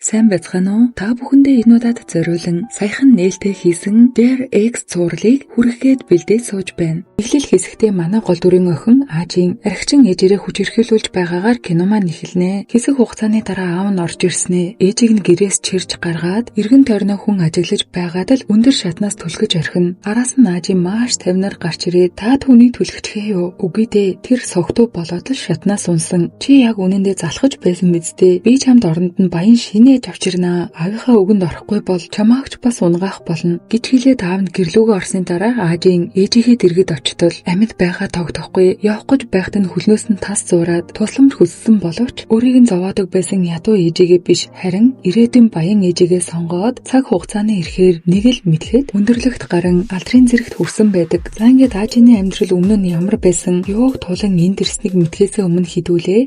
Сайн байцгаана уу? Та бүхэндээ энэ удаад зориулан саяхан нээлттэй хийсэн Dare X цувралыг хүргэхэд бэлдээд сууж байна. Эхлэл хэсэгтээ манай гол дүрийн охин Аажийн архичин ээжээрээ хүч хэрхэлүүлж байгаагаар кино маань эхэлнэ. Хэсэг хугацааны дараа аав нь орж ирснээ ээжийг нь гэрээс чирж гаргаад эргэн тойрноо хүн ажиглаж байгаад л өндөр шатнаас түлхэж орхино. Араас нь Аажийн маш тавнаар гарч ирээд та түүнийг түлхчихээ юу? Үгүй дээ. Тэр согтуу болоод л шатнаас унсан. Чи яг үнэндээ залхаж байсан биз дээ. Би чамд оронд нь баян шинэ авчирнаа. Аавынхаа үгэнд орохгүй бол чамаагч бас унгаах болно гэж хэлээд аав нь гэрлүүгөө орсны дараа Аажийн ээжийнхээ дэргэд очтол амьд байгаа тогтохгүй явах гэж байхад нь хөлнөөс нь тас зуураад тусламж хүссэн боловч өөрийг нь зовоодог байсан ядуу ээжигээ биш харин ирээдүйн баян ээжигээ сонгоод цаг хугацааны ирэхээр нэг л мэдхэд өндөрлөгт гарan алдрын зэрэгт хүрсэн байдаг. За ингээд Аажийн амьдрал өмнө нь ямар байсан юуг тулан энд ирснийг мэдхээсээ өмнө хідүүлээ.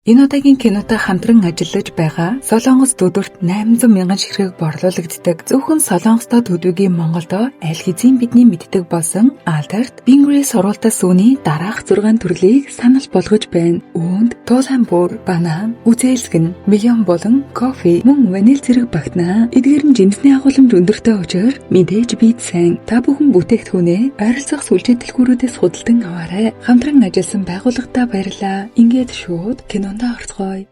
Энэ удаагийн кинотой хамтран ажиллаж байгаа Солонгос төдөрт 800 мянган ширхэг борлуулагддаг. Зөвхөн Солонгостой төдвөгийн Монголдо аль хэзээ бидний мэддэг болсон Альтерт Бингрей сургалтаас үүний дараах 6 төрлийг санал болгож байна. Үүнд туулайн бүр, банан, үзээлсгэн, миллион болон кофе, мөн ванил зэрэг багтнаа. Эдгээр нь жинсний агуулмж өндөртэй учраас мэдээж бид сайн. Та бүхэн бүтээгдэхүүнээ ойролцоох сүлжээ дэлгүүрүүдээс худалдан аваарай. Хамтран ажилласан байгууллагатаа баярлалаа. Ингээд шууд кинонд орцгоё.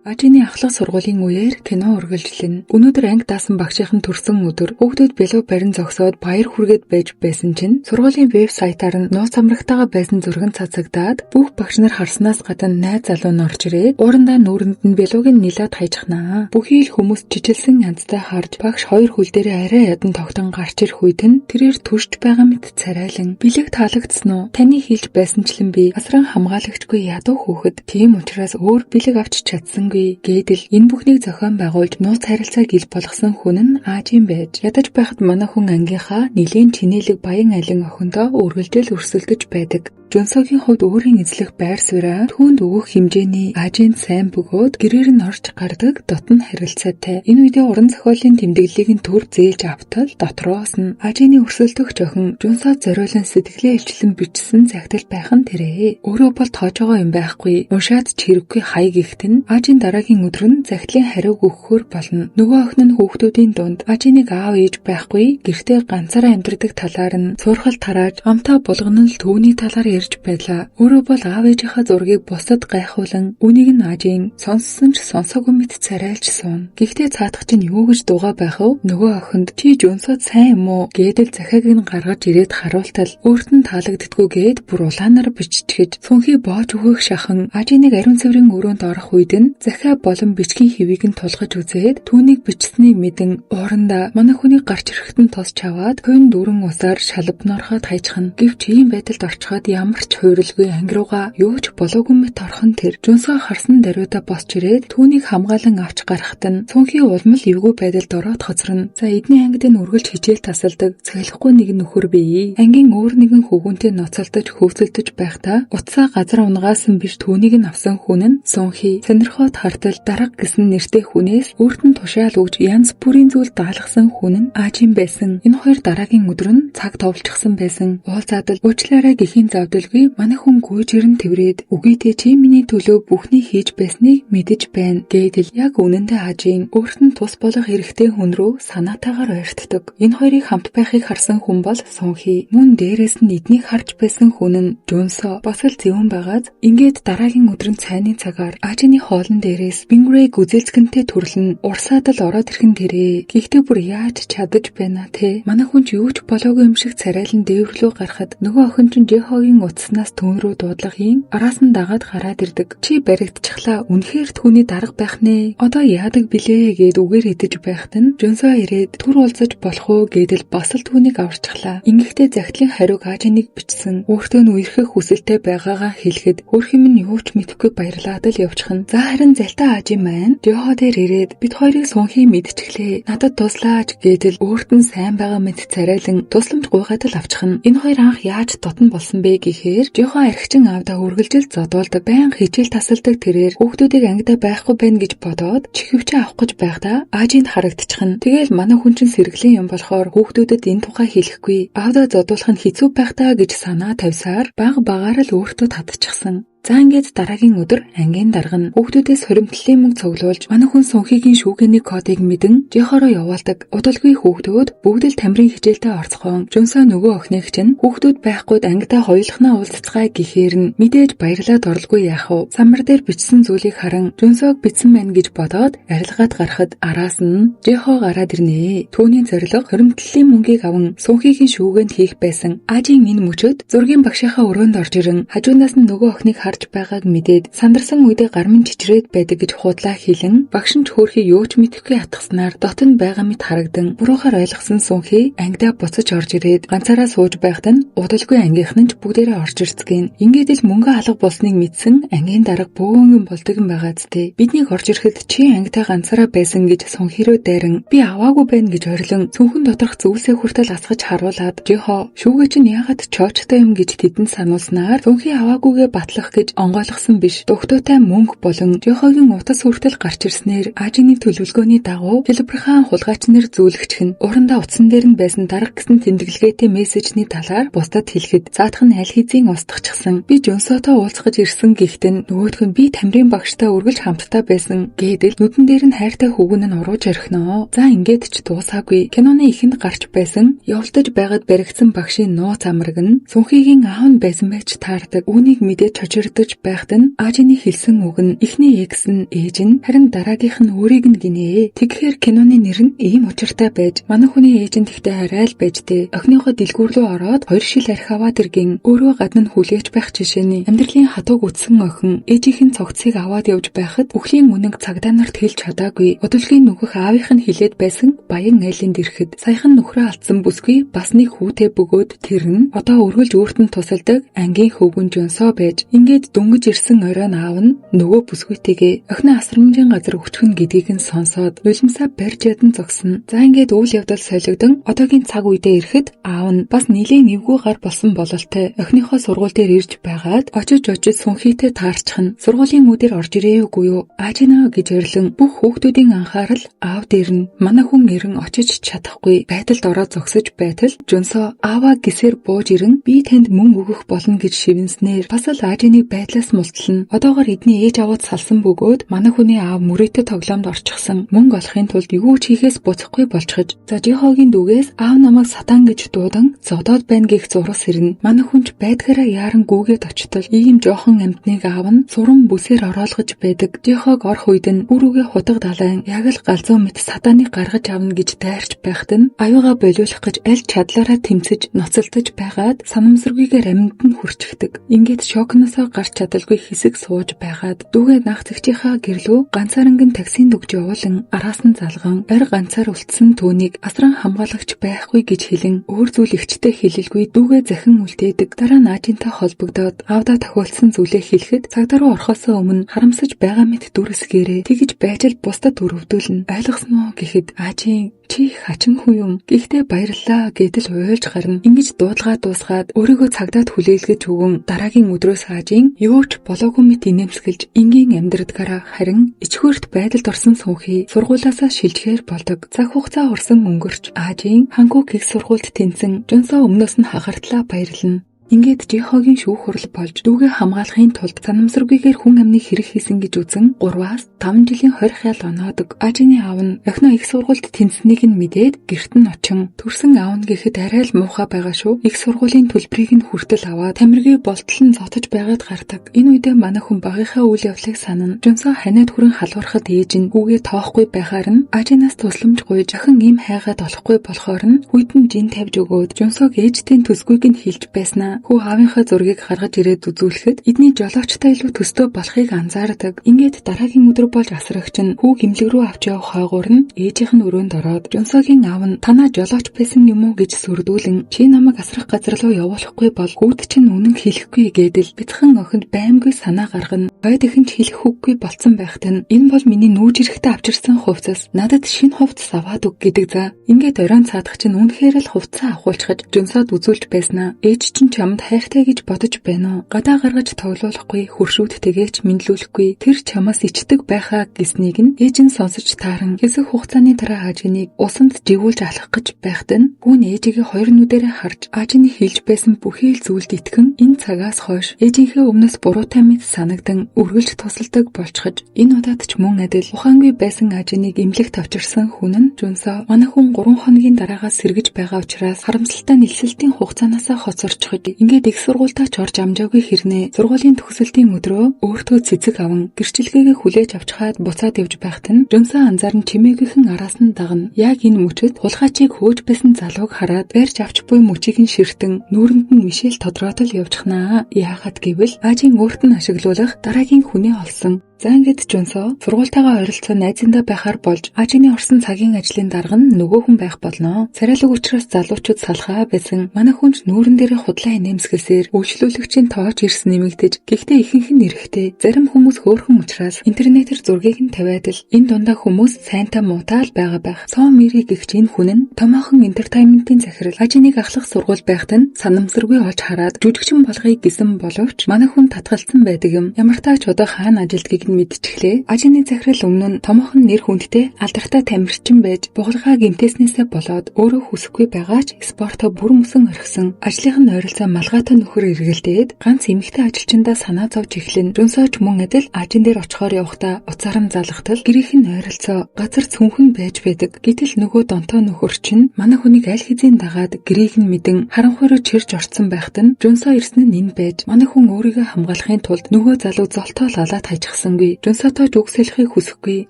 Аажийн ахлах сургуулийн үеэр кино үргэлжлэн. Өнөөдөр анги даасан багшийн төрсөн өдөр хүүхдүүд бэлүү барин зогсоод баяр хүргээд байж байсан чинь сургуулийн вебсайтаар нь нууц амрагтайгаа байсан зураг цацагдаад бүх багш нар харснаас гадна найз залуу нь орж ирээд уурандаа нүүрэнд нь бэлүүг нь нилээд хайжхнаа. Бүхий л хүмүүс чижилсэн янзтай харж багш хоёр хөл дээрээ арай ядан тогтон гарч ирэх үед нь тэрээр түшж байгаа мэт царайлан бэлэг таалагдсан уу? Таны хэлж байсанчлан би асран хамгаалагчгүй ядуу хүүхэд. Тийм учраас өөр бэлэг авч чадсангүй гэдэл энэ бүхнийг зохион байгуулж нууц харилцааг ил болгосон хүн нь Аажийн байж. Ядаж байхад манай хүн ангийнхаа нэлийн чинэлэг баян алин охиндоо үргэлжлэл өрсөлдөж байдаг. Жонсогийн хувьд өөрийн эзлэх байр сууриа түүнд өгөх хэмжээний Аажинд сайн бөгөөд гэрээр нь орж гардаг дотн харилцаатай. Энэ үедээ уран зохиолын тэмдэглэлийг нь төр зээлж автал дотроос нь Аажины өрсөлдөх охин Жонсод зориулан сэтгэлээ илчлэн бичсэн загтал байх нь тэрэ. Өөрөө бол тоожогоо юм байхгүй. Уншаад ч хэрэггүй хай гихт нь Аажийн дараагийн өдөр нь загтлын хариуг өгөхөр болно. Нөгөө охин нь хүүхдүүдийн дунд Аажиныг аав ээж байхгүй гэртээ ганцаараа амьдардаг талаар нь суурхал тарааж амтаа булган л түүний талаар ярьж байлаа. Өөрөө бол аав ээжийнхээ зургийг бусдад гайхуулан үнийг нь Аажийн сонссон ч сонсоогүй мэт царайлж суун. Гэхдээ цаадах чинь юу гэж дуугаа байх вэ? Нөгөө охинд чи Жонсод сайн юм уу гэдэл захиаг нь гаргаж ирээд харуултал өөрт нь таалагддаггүй гээд бүр улаанаар биччихэж сүнхий боож өгөх шахан Аажиныг ариун цэврийн өрөөнд орох үед нь захиа болон бичгийн хэвийг нь тулгаж үзээд түүнийг бичсэний мэдэн уурандаа манай хүний гарч ирэхэд нь тос чаваад хойн дүүрэн усаар шалбнорхоод хайчхан. Гэвч ийм байдалд орчход ямар ч хуйралгүй анги руугаа юу ч болоогүй мэт орхон тэр Жонсоо харсан даруйда босч ирээд түүнийг хамгаалан авч гарахад нь цүнхий улмал эвгүй байдалд ороод хоцорно. За эдний ангид нь үргэлж хичээл тасалдаг цахилахгүй нэг нөхөр бий. Ангийн өөр нэгэн хөвгүнтэй ноцолдож хөвсөлдөж байхдаа утсаа газар унгаасан биш түүнийг нь авсан хүн нь цүнхий сонирхоод хартал дарга гэсэн нэртэй хүнээс өөрт нь тушаал өгж янз бүрийн зүйл даалгасан хүн нь Аажийн байсан. Энэ хоёр дараагийн өдөр нь цаг товлчихсан байсан. Уулзаад л уучлаарай гэхийн завдалгүй манай хүн гүйж ирэн тэврээд үгүй дээ чи миний төлөө бүхний хийж байсныг мэдэж байна гэдэл яг үнэндээ Аажийн өөрт нь тус болох эрэгтэй хүн рүү санаатаагаар ойртдог. Энэ хоёрыг хамт байхыг харсан хүн бол Сүнхий. Мөн дээрээс нь эднийг харж байсан хүн нь Жонсо бас л зөвөн байгааз ингээд дараагийн өдрийн цайны цагаар Аажины хоолн дээрээс Бингрей үзэлцгэнтэй төрлөн урсаад л ороод ирхэн тэрэ. Гэхдээ бүр яаж чадаж байна те? Манай хүн ч юу ч болоогүй юм шиг царайлан дээвэрлүү гарахад нөгөө охин чинь Жехогийн утаснаас түүн рүү дуудлагын араас нь дагаад гараад ирдэг. Чи баригдчихлаа. Үнэхээр түүний дарга байх нэ. Одоо яадаг билээ гэд үгээр идэж байхад нь Жонсо ирээд түр уулзаж болох уу гэдэл бас л түүнийг аварчихлаа. Ингэхдээ загтлын хариуг Аажиныг бичсэн. Өөртөө нь үерхэх хүсэлтэй байгаагаа хэлэхэд өөрхим нь юу ч мэдэхгүй баярлаад л явчихна. За харин залтай Аажийн маань Жехо дээр ирээд бид хоёрыг Сүнхий мэдчихлээ. Надад туслаач гэдэл өөрт нь сайн байгаа мэт царайлан тусламж гуйгаад л авчихна. Энэ хоёр анх яаж дотн болсон бэ гэхээр Жехо архичин аавдаа үргэлжил зодуулдаг байн хичээл тасалдаг тэрээр хүүхдүүдийг ангидаа байхгүй байна гэж бодоод чихвчээ авах гэж байхдаа Аажинд харагдчихна. Тэгээл манай хүн чинь сэргэлэн юм болохоор хүүхдүүдэд энэ тухай хэлэхгүй аавдаа зодуулах нь хэцүү байх таа гэж санаа тавьсаар баг багаар л өөртөө татчихсан. За ингээд дараагийн өдөр ангийн дарга нь хүүхдүүдээс хуримтлалын мөнгө цуглуулж манай хүн Сөнхигийн шүүгээний кодыг мэдэн жихороо явуулдаг. Удалгүй хүүхдүүд бүгд л тамирын хичээлдээ орцгоон Жөнсөө нөгөө охиных чинь хүүхдүүд байхгүйд ангидаа хоёулахнаа уулзцгаая гэхээр нь мэдээж баярлаад орлгүй яах вэ? Самбар дээр бичсэн зүйлийг харан Жөнсөөг бичсэн байна гэж бодоод арилгаад гарахад араас нь Жихо гараад ирнэ. Түүний зорилго хуримтлалын мөнгийг аван Сөнхигийн шүүгээнд хийх байсан. Ажийн энэ мөчөд зургийн багшийнхаа өрөөнд орж ирэн хажуунаас нь нөгөө охиныг харж байгааг мэдээд сандарсан үедээ гармын чичрээд байдаг гэж худлаа хэлэн багш нь ч хөөрхий юу ч мэдэхгүй атгаснаар дотн байгаа мэт харагдан буруухаар ойлгосон Сөнхи ангидаа буцаж орж ирээд ганцаараа сууж байхад нь удалгүй ангийнхан нь ч бүгдээрээ орж ирцгэн. Ингээд л мөнгө алга болсныг мэдсэн ангийн дарга бөөгөн болдог юм байгаа зү. Биднийг орж ирэхэд чи ангитай ганцаараа байсан гэж Сөнхирөө дайран би аваагүй байна гэж орилон цүнхэн доторх зүйлсээ хүртэл асгаж харуулад Жихо шүүгээ чинь яагаад чоочтой юм гэж тэдэнд сануулснаар Сөнхи аваагүйгээ батлах гэж онгойлгосон биш. Дөхтөөтэй мөнгө болон Жихогийн утас хүртэл гарч ирснээр Ажины төлөвлөгөөний дагуу Филиппийн хулгайч нар зүүлэгчх нь урандаа утсан дээр нь байсан дарга гэсэн тэмдэглэгээтэй мессежний талаар бусдад хэлэхэд заатах нь аль хэзээ устгахчихсан. Би Жөнсөөтэй уулзгаж ирсэн гэхдээ нөгөөх нь би тамирын багштай үргэлж хамтдаа байсан гэдэл нүдэн дээр нь хайртай хүүгэн нь урууж орхиноо. За ингээд ч дуусаагүй. Киноны эхэнд гарч байсан явалтаж байгаад баригдсан багшийн нууц амраг нь Сөнхигийн аав нь байсан байж таардаг. Үүнийг мэдээд чочирдож байхад нь Ажины хэлсэн үг нь эхний экс нь ээж нь харин дараагийнх нь өөрийг нь гинэ. Тэгэхээр киноны нэр нь ийм учиртай байж манай хүний ээж нь тэгтээ арай л байж тээ. Охиныхоо дэлгүүр рүү ороод 2 шил архи аваад иргэн өөрөө гадна нь хүлээж байх жишээний амьдралын хатууг үтсэн охин ээжийнхэн цогцыг аваад явж байхад үхлийн үнэнг цагдаа нарт хэлж чадаагүй. Удалгийн нүгэх аавынх нь хилээд байсан баян айлынд ирэхэд саяхан нөхрөө алдсан бүсгүй бас нэг хүүтэй бөгөөд тэр нь одоо өргөлж өөрт нь тусалдаг ангийн хөвгүн Жөнсөө байж ингээд дөнгөж ирсэн оройн аав нь нөгөө бүсгүйтэйгээ охины асрамжийн газар өчгөн гэдгийг нь сонсоод нулимсаа барьж ядан зогсно. За ингээд үйл явдал солигдсон одоогийн цаг үедээ ирэхэд аав нь бас нилийн эвгүй гар болсон бололтой охиныхоо сургууль дээр ирж байгаад очиж Сөнхитэй таарчих нь сургуулийн мөдөр орж ирээгүй юу Ажина гэж орилон бүх хүүхдүүдийн анхаарал аав дээр нь манай хүн ирэн очиж чадахгүй байдалд ороод зогсож байтал Жөнсөө ааваа гисээр бууж ирэн би танд мөнгө өгөх болно гэж шивнснээр бас л Ажиныг байдлаас мултлан одоогоор эдний ээж аваад салсан бөгөөд манай хүний аав мөрөөдө тоглоомд орчихсон мөнгө олохын тулд юу ч хийхээс буцахгүй болчихж за Жихогийн дүүгээс аав намайг сатан гэж дуудан зодоод байна гэх зурус ирнэ манай хүнч байдгаараа яаран гүүгээд очтол ийм жоохон амьтныг аав нь суран бүсээр ороолгож байдаг Жихог орох үед нь бүрүүгээ хутаг далайн яг л галзуу мэт сатаныг гаргаж авна гэж дайрч байхад нь аюугаа болиулах гэж аль чадлаараа тэмцэж ноцолдож байгаад санамсаргүйгээр амьд нь хүрчихдэг. Ингээд шокносоо гарч чадалгүй хэсэг сууж байгаад дүүгээ нах зэгчийнхаа гэрлөө ганцаарангэн таксинд өгж явуулан араас нь залган ар ганцаар үлдсэн түүнийг асран хамгаалагч байхгүй гэж хэлэн өөр зүйл ихчтэй хэлэлгүй дүүгээ захин үлдээдэг. Дараа нь Ажинтай холбогдоод аавдаа тохиолдсон зүйлээ хэлэхэд цагдаа руу орохоос өмнө харамсаж байгаа мэт дүрсгээрээ тэгж байж л бусдад өрөвдүүлнэ. Ойлгосон уу гэхэд Ажин чи хачин хүн юм. Гэхдээ баярлалаа гэдэл уйлж гарна. Ингэж дуудлагаа дуусгаад өөрийгөө цагдаад хүлээлгэж өгөн дараагийн өдрөөс Ажин юу ч болоогүй мэт инээмсэглэж энгийн амьдрадгаараа харин ичхүүрт байдалд орсон Сөнхи сургуулаасаа шилжихээр болдог. Цаг хугацаа урсан өнгөрч Ажин Ханкук их сургуульд тэнцэн Жөнсөө өмнөөс нь хагартлаа баярлана. Ингээд Жихогийн шүүх хурал болж дүүгээ хамгаалахын тулд санамсаргүйгээр хүн амныг хэрэг хийсэн гэж үзэн 3-5 жилийн хорих ял оноодог. Ажины аав нь охиноо их сургуульд тэнцсэнийг нь мэдээд гэрт нь очин төрсөн аав нь гэхэд арай л муухай байгаа шүү. Их сургуулийн төлбөрийг нь хүртэл аваад тамиргийн болтлон зотож байгаад гардаг. Энэ үедээ манай хүн багийнхаа үйл явдлыг санана. Жөнсөө ханиад хүрэн халуурахад ээж нь хүүгээ тоохгүй байхаар нь Ажинаас тусламж гуйж охин ийм хайгаад олохгүй болохоор нь хүйтэн жин тавьж өгөөд Жөнсөөг ээжтэй төсгүйг нь хэлж байснаа хүү аавынхаа зургийг гаргаж ирээд үзүүлэхэд эдний жолоочтой илүү төстэй болохыг анзаардаг. Ингээд дараагийн өдөр болж асрагч нь хүү гимлэг рүү авч явах хойгуур нь ээжийнх нь өрөөнд ороод Жөнсөөгийн аав нь танаа жолооч байсан юм уу гэж сүрдүүлэн чи намайг асрах газар руу явуулахгүй бол хүүд чинь үнэн хэлэхгүй гэдэл бяцхан охинд баймгүй санаа гаргана. Хойд ихэнч хэлэх үггүй болцсон байхад нь энэ бол миний нүүж ирэхдээ авчирсан хувцас надад шинэ хувцас аваад өг гэдэг за. Ингээд оройн цаадах чинь үнэхээр л хувцас авахулчхаж Жөнсөөд үзүүлж байснаа ээж чинь чамд хайртай гэж бодож байна уу? Гадаа гаргаж тоглоулахгүй, хуршүүдтэйгээс мэдлүүлэхгүй тэр чамаас ичдэг байхаа гэснийг нь ээж нь сонсож тааран хэсэг хугацааны дараа аажиныг усанд жигүүлж алах гэж байхад нь гүн ээжигээ хоёр нүдэрээ харж аажины хэлж байсан бүхий л зүйлд итгэн энэ цагаас хойш ээжийнхээ өмнөөс буруутай мэт санагдан үргэлж тусалдаг болчихж энэ удаад ч мөн адил ухаангүй байсан аажиныг эмнэлэгт авчирсан хүн нь Жунсо манай хүн 3 хоногийн дараагаас сэргэж байгаа учраас харамсалтай нэлсэлтийн хугацаанаасаа хоцорчиход ингээд их сургуультаа ч орж амжаагүй хэрнээ сургуулийн төгсөлтийн өдрөө өөртөө цэцэг аван гэрчлэгээгээ хүлээж авч хаад буцаад явж байхад нь Жунсо анзаарн чимээгийнхэн араас нь дагна. Яг энэ мөчөд хулгайчийг хөөж байсан залууг хараад барьж авч буй мөчийг нь ширтэн нүүрэнд нь Мишель тодроотол явчихнаа. Яахад гэвэл аажийн өөрт нь ашиглуулах дараагийн хүнээ олсон. За ингээд Жунсо сургуультайгаа ойролцоо найзандаа байхаар болж аажины орсон цагийн ажлын дарга нь нөгөө хүн байх болно. Царайлаг учраас залуучууд салхаа байсан. Манай хүнч нүүрэн дээрээ худлаа инээмсэглэсээр үйлчлүүлэгчийн тоож ирс нэмэгдэж гэхдээ ихэнх нь эрэхтэй. Зарим хүмүүс хөөрхөн учраас интернетээр зургийг нь тавиад л энэ дундаа хүмүүс сайнтай муутай л байгаа байх. Сон Мири гэгч энэ хүн нь томоохон энтертайнментийн захирал аажиныг ахлах сургууль байхад нь санамсаргүй олж хараад жүжигчин болгоё гэсэн боловч манай хүн татгалцсан байдаг юм. Ямар тач одоо хаана ажилдгийг мэдчихлээ. Аажины захирал өмнө нь томоохон нэр хүндтэй алдартай тамирчин байж бугалгаа гэмтээснээсээ болоод өөрөө хүсэхгүй байгаа ч спортоо бүр мөсөн орхисон. Ажлынх нь ойролцоо малгайтай нөхөр эргэлдээд ганц эмэгтэй ажилчиндаа санаа зовж эхлэн Жунсоч мөн адил аажин дээр очихоор явахдаа уцаарам залгатал гэрийнх нь ойролцоо газар цүнхэн байж байдаг. Гэтэл нөгөө донтоо нөхөр чинь манай хүнийг аль хэзээ дагаад гэрийг нь мэдэн харанхуйроо чирж орцсон байхад нь Жунсо ирсэн нь энэ байж манай хүн өөрийгөө хамгаалахын тулд нөгөө залуу золтоо лалаад хайчихсан. Жунсотоо жүгсэлхийг хүсэхгүй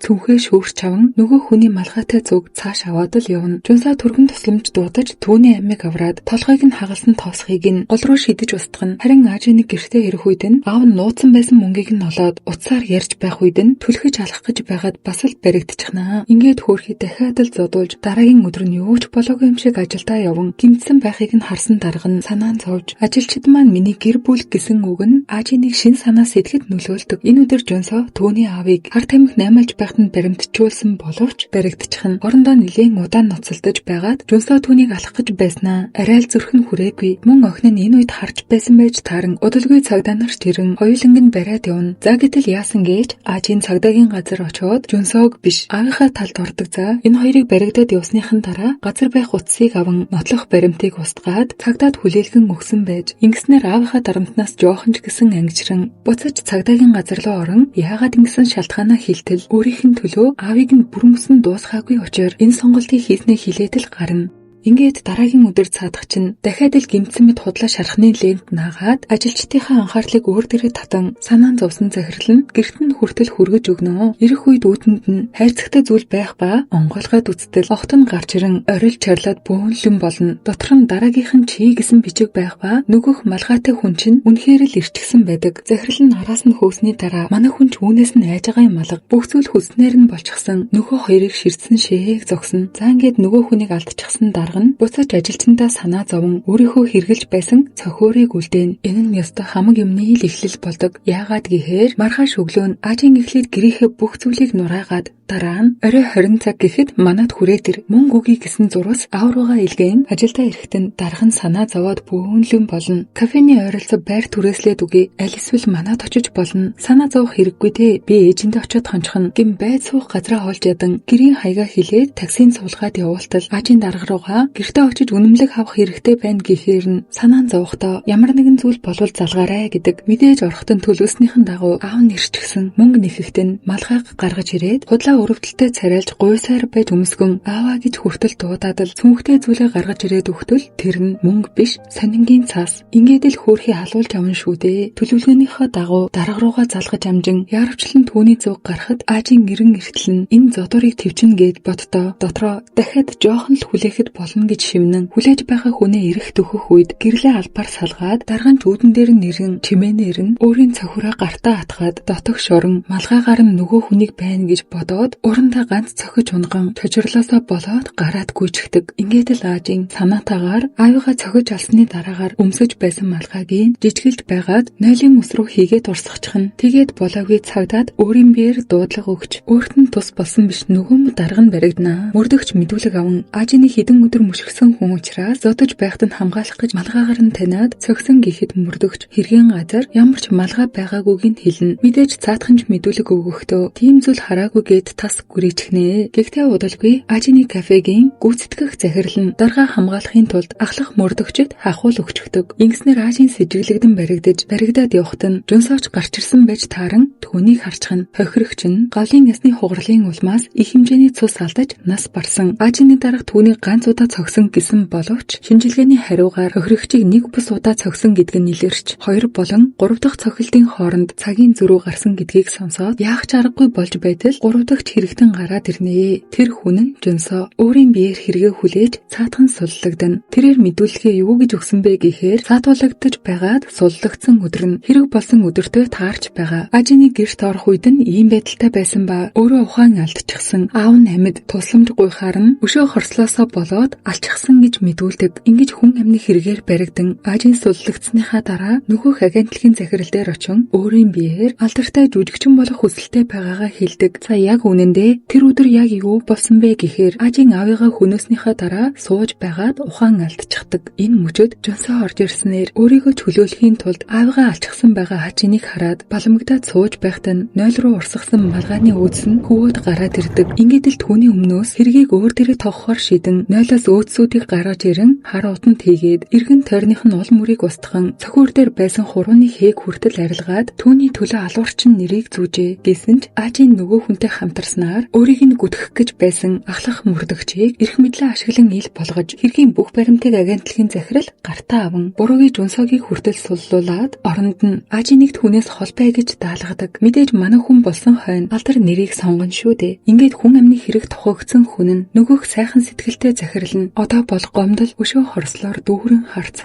цүнхээ шүүрч аван нөгөө хүний малгайтай зүг цааш аваад л явна. Жунсо түргэн тусламж дуудаж түүний амийг авраад толгойг нь хагалсан тоосхийг нь гол руу шидэж устгана. Харин аажины гэртээ ирэх үед нь аав нь нууцсан байсан мөнгийг нь олоод уцаар ярьж байх үед нь түлхэж алах гэж байгаад бас л баригдчихнаа. Ингээд хөөрхий дахиад л зодуулж дараагийн өдөр нь юу ч болоогүй юм шиг ажилдаа яван гимтсэн байхыг нь харсан дарга нь санаан зовж ажилчид маань миний гэр бүл гэсэн үг нь аажиныг шин санаа сэтгэд нөлөөлдөг. Энэ өдөр Жунсо түүний аавыг хар тамхи наймалж байхад нь баримтжуулсан боловч баригдчих нь орондоо нэлээд удаан ноцолдож байгаад Жунсо түүнийг алах гэж байснаа арай л зүрх нь хүрээгүй. Мөн охин нь энэ үед харж байсан байж тааран удалгүй цагдаа нарт ирэн хоёуланг нь бариад явна. За гэтэл яасан гэж аажийн цагдаагийн газар очоод Жунсог биш аавынхаа талд ордог. За энэ хоёрыг баригдаад явсныхан дараа газар байх утсыг аван нотлох баримтыг устгаад цагдаад хүлээлгэн өгсөн байж ингэснээр аавынхаа дарамтнаас жоохон ч гэсэн ангижран буцаж цагдаагийн газар руу орон яагаад ингэсэн шалтгаанаа хэлтэл өөрийнх нь төлөө аавыг нь бүрмөсөн дуусгаагүй учраас энэ сонголтыг хийснээ хилээд л гарна. Ингээд дараагийн өдөр цаадах чинь дахиад л гимтсэн мэт худлаа шархны лент наагаад ажилчдынхаа анхаарлыг өөр дээрээ татан санаан зовсон захирал нь гэрт нь хүртэл хүргэж өгнө. Ирэх үед үүтэнд нь хайрцагтай зүйл байх ба онгойлгоод үзтэл огт нь гарч ирэн орилж чарлаад бөөнлөн болно. Дотор нь дараагийнх нь чи гэсэн бичиг байх ба нөгөөх малгайтай хүн чинь үнэхээр л ирчихсэн байдаг. Захирал нь араас нь хөөсний дараа манай хүн ч үүнээс нь айж байгаа юм алга. Бүх зүйл хүснээр нь болчихсон. Нөгөө хоёрыг ширдсэн шээг зогсно. За ингээд нөгөө хүнийг алдчихсан дарга буцаж ажилчиндаа санаа зовон өөрийнхөө хэрглэж байсан цохиурыг үлдээн. Энэ нь ёстой хамаг юмны ил эхлэл болдог. Яагаад гэхээр маргааш өглөө нь аажийн эхлээд гэрийнхээ бүх зүйлийг нураагаад дараа нь орой 20 цаг гэхэд манад хүрээд ир мөн үгүй гэсэн зурвас аавруугаа илгээн ажилдаа ирэхэд нь дарга нь санаа зовоод бөөнлөн болно. Кафений ойролцоо байр түрээслээд үгүй аль эсвэл манад очиж болно. Санаа зовох хэрэггүй дээ. Би ээжиндээ очиод хончихно гэм байд суух газраа олж ядан гэрийн хаягаа хилээд таксинд суулгаад явуултал аажийн дарга руугаа гэртээ очиж үнэмлэг авах хэрэгтэй байна гэхээр нь санаан зовохдоо ямар нэгэн зүйл болвол залгаарай гэдэг мэдээж орохтон төлөвснийхэн дагуу аав нь ирчихсэн. Мөнгө нэхэхт нь малгайг гаргаж ирээд худлаа өрөвдөлтөд царайлж гуйсаар байж өмсгөн ааваа гэж хүртэл дуудаад л цүнхтэй зүйлээ гаргаж ирээд өгтөл тэр нь мөнгө биш сонингийн цаас. Ингээд л хөөрхий халуулж авна шүү дээ. Төлөвлөгөөнийхөө дагуу дарга руугаа залгаж амжин яарвчлан түүний зүг гарахад аажийн гэрэн эртэл нь энэ зодорыг твчин гээд боддоо дотроо дахиад жоохон л хүлээхэд болно гэж шивнэн хүлээж байгаа хүнээ ирэх төхөх үед гэрлээ албаар салгаад дарган чүүдэн дээр нэрэн чимээнээр нь өөрийн цохиураа гартаа атгаад дотогш орон малгайгаар нь нөгөө хүнийг байна гэж бодоод урандаа ганц цохиж унган чожирлоосоо болоод гараад гүйчихдэг. Ингээд л аажийн санаатаагаар аавыгаа цохиж алсны дараагаар өмсөж байсан малгайг жижигэлж байгаад нойлын ус руу хийгээд урсгачих нь. Тэгээд болоогүй цагдаад өөрийн биеэр дуудлага өгч өөрт нь тус болсон биш нөгөө дарга нь баригдана. Мөрдөгч мэдүүлэг аван аажины хідэн өдөр өдөр мөшгсөн хүн учраас зодож байхад нь хамгаалах гэж малгайгаар нь таниад цогсон гэхэд мөрдөгч хэргийн газар ямар ч малгай байгаагүйг нь хэлнэ. Мэдээж цаатахынч мэдүүлэг өгөхдөө тийм зүйл хараагүй гэд тас гүрийчихнэ. Гэхдээ удалгүй Ажины кафегийн гүйцэтгэх захирал нь дарга хамгаалахын тулд ахлах мөрдөгчд хахуул өгчөгдөг. Ингэснээр Ажийн сэжиглэгдэн баригдаад явахт нь Жунсооч гарч ирсэн байж тааран түүнийг харчихна. Хохирогч нь гавлын ясны хугарлын улмаас их хэмжээний цус алдаж нас барсан. Ажины дарга түүнийг ганц удаа цогсон гэсэн боловч шинжилгээний хариугаар хохирогчийг нэг бус удаа цогсон гэдг нь илэрч 2 болон 3 дахь цохилтын хооронд цагийн зөрүү гарсан гэдгийг сонсоод яах ч аргагүй болж байтал 3 дахь хэрэгтэн гараад ирнэ. Тэр хүн нь Жунсоо өөрийн биеэр хэрэгээ хүлээж цаатхан суллагдана. Тэрээр мэдүүлгээ юу гэж өгсөн бэ гэхээр цаатуулагдаж байгаад суллагдсан өдөр нь хэрэг болсон өдөртөө таарч байгаа. Ажины гэрт орох үед нь ийм байдалтай байсан ба өөрөө ухаан алдчихсан. Аав нь амьд тусламж гуйхаар нь өшөө хорслоосоо болоод алччихсан гэж мэдүүлдэг. Ингэж хүн амны хэрэгээр баригдан Ажин суллагдсныхаа дараа нөгөөх агентлагийн захирал дээр очин өөрийн биеэр алдартай жүжигчин болох хүсэлтэй байгаагаа хэлдэг. За яг үнэндээ тэр өдөр яг юу болсон бэ гэхээр Ажин аавыгаа хөнөөснийхаа дараа сууж байгаад ухаан алдчихдаг. Энэ мөчөд Жунсоо орж ирснээр өөрийгөө чөлөөлөхийн тулд аавыгаа алччихсан байгаа Ажиныг хараад баламгдаад сууж байхдаа 0 руу урсгасан малгайны өөдс нь хөвөөд гараад ирдэг. Ингээд л түүний өмнөөс хэргийг өөр дээрээ тогхохоор шийдэн 0-аас өөдсүүдийг гаргаж ирэн хар утанд хийгээд эргэн тойрных нь ул мөрийг устган цохиур дээр байсан хурууны хээг хүртэл арилгаад түүний төлөө алуурчин нэрийг зүүжээ. Гэсэн ч Ажийн нөгөө хүнтэй хамтарснаар өөрийг нь гүтгэх гэж байсан ахлах мөрдөгчийг эрх мэдлээ ашиглан ил болгож хэргийн бүх баримтыг агентлагийн захирал гартаа аван буруугийн Жунсоогийг хүртэл суллуулад оронд нь Ажиныг түүнээс холбай гэж даалгадаг. Мэдээж манай хүн болсон хойно алдар нэрийг сонгоно шүү дээ. Ингээд хүн амны хэрэг тохиогдсон хүн нь нөгөөх сайхан сэтгэлтэй захирал нь одоо бол гомдол өшөө хорслоор дүүрэн харц.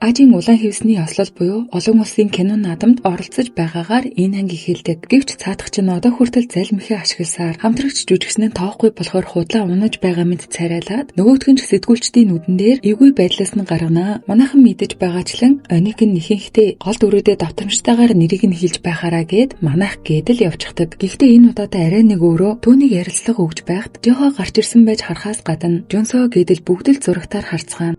Ажийн улаан хевсний ослол буюу олон улсын кино наадамд оролцож байгаагаар энэ анги хэлдэг. Гэвч цаадах чинь одоо хүртэл залмихээ ашигласаар хамтрагч жүжигчнээ тоохгүй болохоор худлаа унаж байгаа мэд царайлаад нөгөөх нь сэтгүүлчдийн нүдэн дээр эвгүй байдлаас нь гаргана. Манайхан мэдэж байгаачлан оник нь ихэнхдээ гол дүрүүдэд давтамжтайгаар нэрийг нь хэлж байхаараа гээд манайх гэдэл явчихдаг. Гэхдээ энэ удаадаа арай нэг өөрөө түүнийг ярилцлага өгж байхад жохоо гарч ирсэн байж харахаас гадна Жунсоо гэдэл бүгд л зурагтаар харцгаана.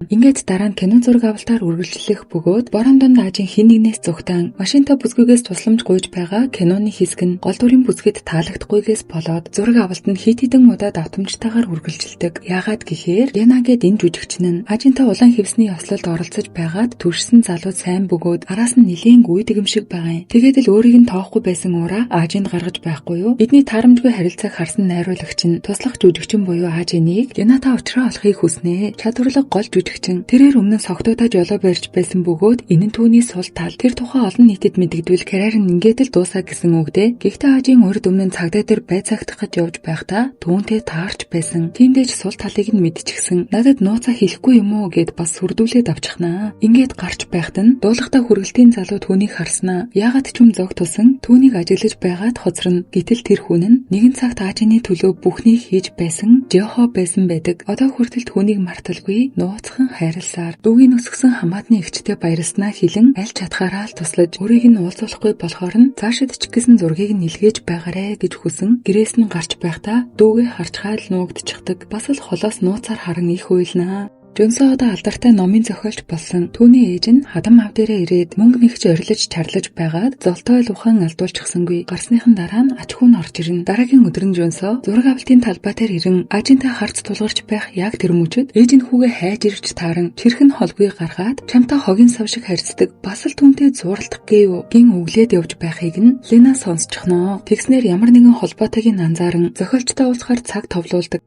Ингээд дараа нь кино зураг авалтаар үргэлжлэх бөгөөд Борандонд Ажин хин нэгнээс зүгтэн машинтай бүсгүйгээс тусламж гуйж байгаа киноны хэсэг нь гол дүрийн бүсгэд таалагдахгүйгээс болоод зураг авалт нь хэд хэдэн удаа давтамжтайгаар үргэлжилдэг. Яагаад гэхээр Лена гэд энэ жүжигчин нь Ажинтай улаан хевсний ослолд оролцож байгаад төрсөн залуу сайн бөгөөд араас нь нэлийн гүйдэг юм шиг байгаа юм. Тэгээд л өөрийг нь тоохгүй байсан ураа Ажинд гаргаж байхгүй юу? Бидний таарамжгүй харилцааг харсан найруулагч нь туслах жүжигчин буюу Ажиныг Лената уучраа олохыг хүснэ. Чадварлаг гол тэрээр өмнө согтуудаа жолоо барьж байсан бөгөөд энэ нь түүний сул тал. Тэр тухай олон нийтэд мэдэгдвэл карьер нь ингээд л дуусаа гэсэн үгдээ. Гэхдээ Ажийн урд өмнө цагдаа дээр байцаагтах гэж явж байхдаа түүнтэй таарч байсан. Тиймдээч сул талыг нь мэдчихсэн. Надад нууцаа хэлэхгүй юм уу гэд бас сүрдүүлээд авчихнаа. Ингээд гарч байхад нь дуулахтаа хүргэлтийн залуу түүнийг харснаа. Яагаад ч юм зог тусан түүнийг ажиглаж байгаад хоцорно. Гэтэл тэр хүн нь нэгэн цагт Ажины төлөө бүхнийг хийж байсан Жохо байсан байдаг. Одоо хүртэл түүнийг марталгүй нууцхан хайрласаар дүүгийн өсгсөн хамаатны эгчтэй баярлснаа хэлэн аль чадхаараа л туслаж өөрийг нь уулзуулахгүй болохоор нь цаашид ч гэсэн зургийг нь илгээж байгаарэ гэж хүсэн гэрээс нь гарч байхдаа дүүгээ харж хаал нуугдчихдаг. Бас л холоос нууцаар харан их уйлнаа. Жунсоо одоо алдартай номын зохиолч болсон. Түүний ээж нь хадам ав дээрээ ирээд мөнгө нэгж орилж чарлаж байгаад золтой л ухаан алдуулчихсангүй. Гарсныхан дараа нь ач хүн орж ирнэ. Дараагийн өдөр нь Жунсоо зураг авалтын талбай дээр ирэн Ажинтай харц тулгарч байх яг тэр мөчөд ээж нь хүүгээ хайж ирж тааран чихрхэн холгүй гаргаад чамтай хогийн сав шиг харьцдаг. Бас л түүнтэй зууралдах гээв гин өглөөд явж байхыг нь Лена сонсчихноо. Тэгснээр ямар нэгэн холбоотойг нь анзааран зохиолчтой уулзахаар цаг товлуулдаг.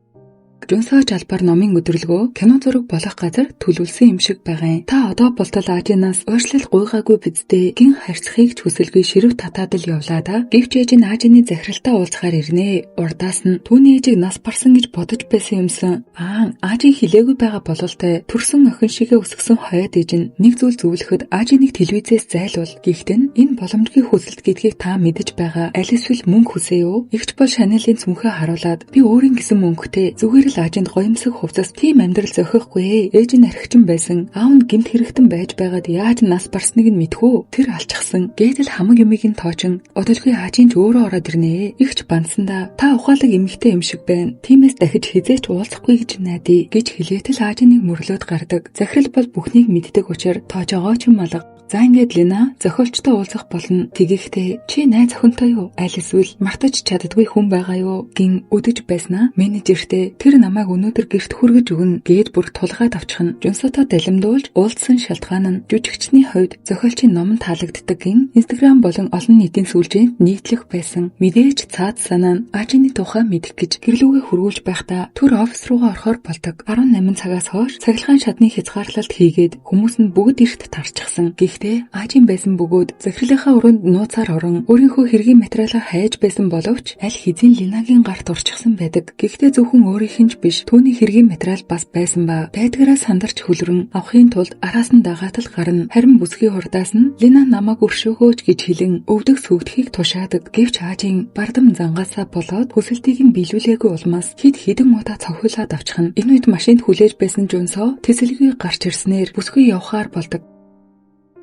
Жунсоо жалбаар номын өдөрлгөө кино зураг болох газар төлөвлөсөн юм шиг байгаа юм. Та одоо болтол Ажинаас уушлал гуйгаагүй биздээ гин харьцахыг ч хүсэлгүй ширв татаад л явлаа да. Гэвч ээж нь Ажины захиралтай уулзахаар ирнэ. Урдаас нь түүний ээжийг нас барсан гэж бодож байсан юмсан. Ажин хилээгүй байгаа бололтой төрсөн охин шигээ өсгсөн хойд ээж нь нэг зүйл зөвлөхөд Ажиныг телевизээс зайлуул. Гэхдээ энэ боломжгүй хүсэлт гэдгийг та мэдэж байгаа. Аль эсвэл мөнгө хүсэе юу? Игч бол Шанелийн цүнхээ харуулад би өөрийн гэсэн мөнгөтэй зүгээр л аажинд гоёмсог хувцас тийм амьдрал зохиохгүй. Ээж нь архичин байсан. Аав нь гэмт хэрэгтэн байж байгаад яаж нас барсныг нь мэдхүү. Тэр алчхсан. Гэтэл хамаг юмыг нь тоочин. Одолгүй аажийн ч өөрөө ороод ирнэ. Игч бансандаа та ухаалаг эмэгтэй юм шиг байна. Тиймээс дахиж хизээч уулзахгүй гэж найдаа гэж хэлээтэл аажиныг мөрлөөд гардаг. Захирал бол бүхнийг мэддэг учраас тоожогоо ч юм алга. За ингээд Лина зохиолчтой уулзах болно. Тэгэхдээ чи найз охинтой юу? Аль эсвэл мартаж чаддгүй хүн байгаа юу? Гин өдөж байснаа менежертэй тэр намайг өнөөдөр гэрт хүргэж өгнө гээд бүр тулгаад авчихна. Жунсотой далимдуулж уулзсан шалтгаан нь жүжигчний хувьд зохиолчийн ном таалагддаг гин Instagram болон олон нийтийн сүлжээнд нийтлэх байсан. Мэдээж цаад санаа нь аажины тухай мэдэх гэж гэрлүүгээ хөргүүлж байхдаа төр офис руугаа орохоор болдог. 18 цагаас хойш цахилгаан шатны хязгаарлалт хийгээд хүмүүс нь бүгд эрт тарчихсан. Гэхдээ аажийн байсан бөгөөд захирлынхаа өрөөнд нууцаар орон өөрийнхөө хэргийн материалаа хайж байсан боловч аль хэзээ Линагийн гарт орчихсан байдаг. Гэхдээ зөвхөн өөрийнх нь ч биш түүний хэргийн материал бас байсан ба байдгаараа сандарч хөлрөн авахын тулд араас нь дагаатал гарна. Харин бүсгийн хурдаас нь Лина намайг өршөөгөөч гэж хэлэн өвдөг сүгдхийг тушаадаг. Гэвч аажийн бардам зангаасаа болоод хүсэлтийг нь биелүүлээгүй улмаас хэд хэдэн удаа цохиулаад авчихна. Энэ үед машинд хүлээж байсан Жунсо тэсэлгүй гарч ирснээр бүсгүй явахаар болдог.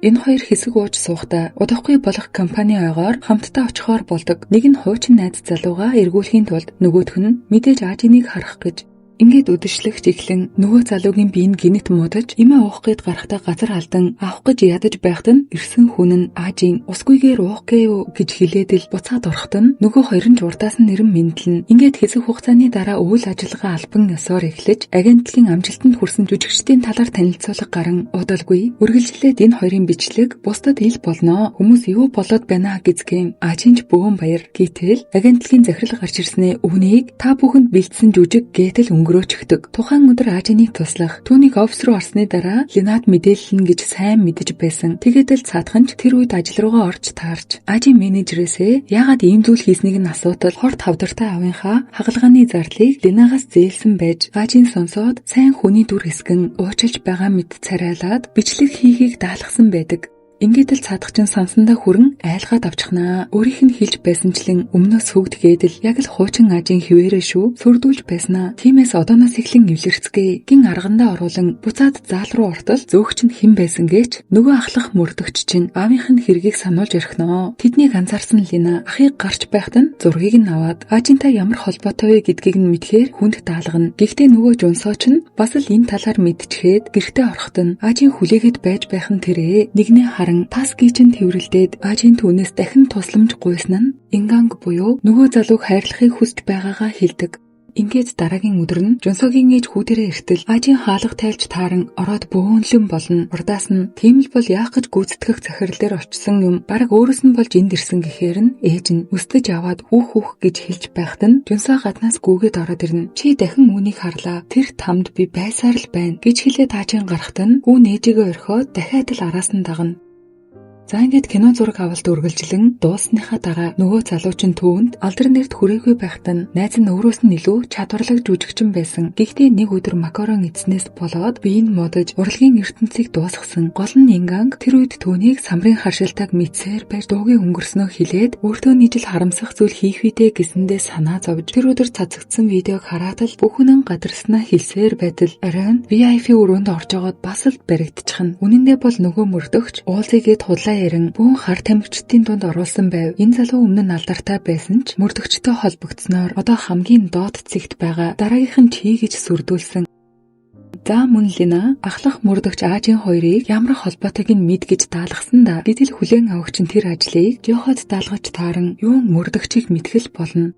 Энэ хоёр хэсэг ууж суухдаа удахгүй болох компани ойгоор хамтдаа очихоор болдог. Нэг нь хуучин найз залуугаа эргүүлэхийн тулд нөгөөх нь мэдээж аажиныг харах гэж ингээд үдэшлэгч эхлэн нөгөө залуугийн биеийг гинэт муудаж эмээ уух гээд гарахтаа газар алдан авах гэж ядаж байхад нь ирсэн хүн нь аажийн усгүйгээр уух гээё гэж хэлээдэл буцаад ороход нь нөгөө хоёр нь журдаас нь нэрэн мэдлэн ингээд хэсэг хугацааны дараа үйл ажиллагаа албан ёсоор эхлэж агентлагийн амжилтанд хүрсэн жүжигчдийн талаар танилцуулга гарan удалгүй үргэлжлээд энэ хоёрын бичлэг бусдад ил болно. Хүмүүс юу болоод байна гэзгэн аажинч бөөн баяр гэтэл агентлагийн захирал гарч ирснээ өвнийг та бүхэнд бэлдсэн жүжиг гэтэл өнгөрөөчгдөг. Тухайн өдөр аажиныг туслах түүнийг офис руу орсны дараа Линад мэдээлэлнэ гэж сайн мэдэж байсан. Тэгээд л цаадханч тэр үед ажил руугаа орж таарч аажийн менежерээсээ яагаад ийм зүйл хийснийг нь асуутал хорт хавдартай аавынхаа хагалгааны зарлыг Линагаас зээлсэн байж аажийн сонсоод сайн хүний дүр хэсгэн уучлж байгаа мэт царайлаад бичлэг хийхийг даалгасан байдаг. Ингээд л цаадахчин сансандаа хүрэн айлгаад авчихнаа. Өөрийнх нь хэлж байсанчлан өмнөөс хөгдгээд л яг л хуучин аажийн хിവэрэ шүү сүрдүүлж байснаа. Тиймээс одооноос эхлэн эвлэрцгээ гин аргандаа оруулан буцаад заал руу ортол зөөгч нь хэн байсан гээч нөгөө ахлах мөрдөгч чинь аавынх нь хэргийг сануулж орхиноо. Тэднийг анзаарсан Лина ахыг гарч байхад нь зургийг нь аваад аажинтай ямар холбоотой вэ гэдгийг нь мэдхээр хүнд даалгана. Гэхдээ нөгөө Жунсооч нь бас л энэ талаар мэдчихэд гэртээ ороход нь аажийн хүлээгээд байж байх нь тэрэ нэгний Таски чинь тэрвэрлдээд аажийн түүнээс дахин тусламж гуйсан нь Инганг буюу нөгөө залууг хайрлахыг хүсэж байгаагаа хэлдэг. Ингээд дараагийн өдөр нь Жунсогийн ээж хүүдэрээ эртэл аажийн хаалга тайлж тааран ороод бөөнлөн болно. Урдаас нь тийм л бол яах гэж гүйцэтгэх захирал дээр очсон юм бараг өөрөөс нь болж энд ирсэн гэхээр нь ээж нь өстөж аваад хүүх гэж хэлж байхад нь Жунсо гаднаас гүгээд ороод ирнэ. Чи дахин үүнийг харлаа. Тэр тамд би байсаар л байна гэж хэлээд аажийн гарахт нь гүү нээжигээ орхиод дахиад л араас нь дагна. За ингээд кино зураг авалт үргэлжлэн дуусныхаа дараа нөгөө залуучин түүнд алдар нэрд хүрээгүй байхад нь найз нь өөрөөс нь илүү чадварлаг жүжигчин байсан. Гэхдээ нэг өдөр макарон эзнээс болоод биеийг модож урлагийн ертөнцийг дуусгасан. Гол нь Инганг тэр үед түүнийг самрын харшилтаг мэдсээр байж дуугийн өнгөрснөө хэлээд өөртөө нийжил харамсах зүйл хийх үедээ гэсэндээ санаа зовж тэр өдөр цацагдсан видеог хараад л бүхэн гадарснаа хэлсээр байтал оройн VIP өрөөнд орж байгаад бас л баригдчихна. Үнэн дээр бол нөгөө мөрдөгч уулзыгээд худлаа ярин бүүн хар тамхичдын дунд оруулсан байв. Энэ залуу өмнө нь алдартай байсан ч мөрдөгчтэй холбогдсноор одоо хамгийн доод цэгт байгаа дараагийнх нь чи гэж сүрдүүлсэн. За мөн Лина ахлах мөрдөгч аажийн хоёрыг ямар холбоотойг нь мэд гэж даалгасан да. Гэтэл хүлээн авагч нь тэр ажлыг жохоод даалгаж тааран юун мөрдөгчийг мэдгэл болно.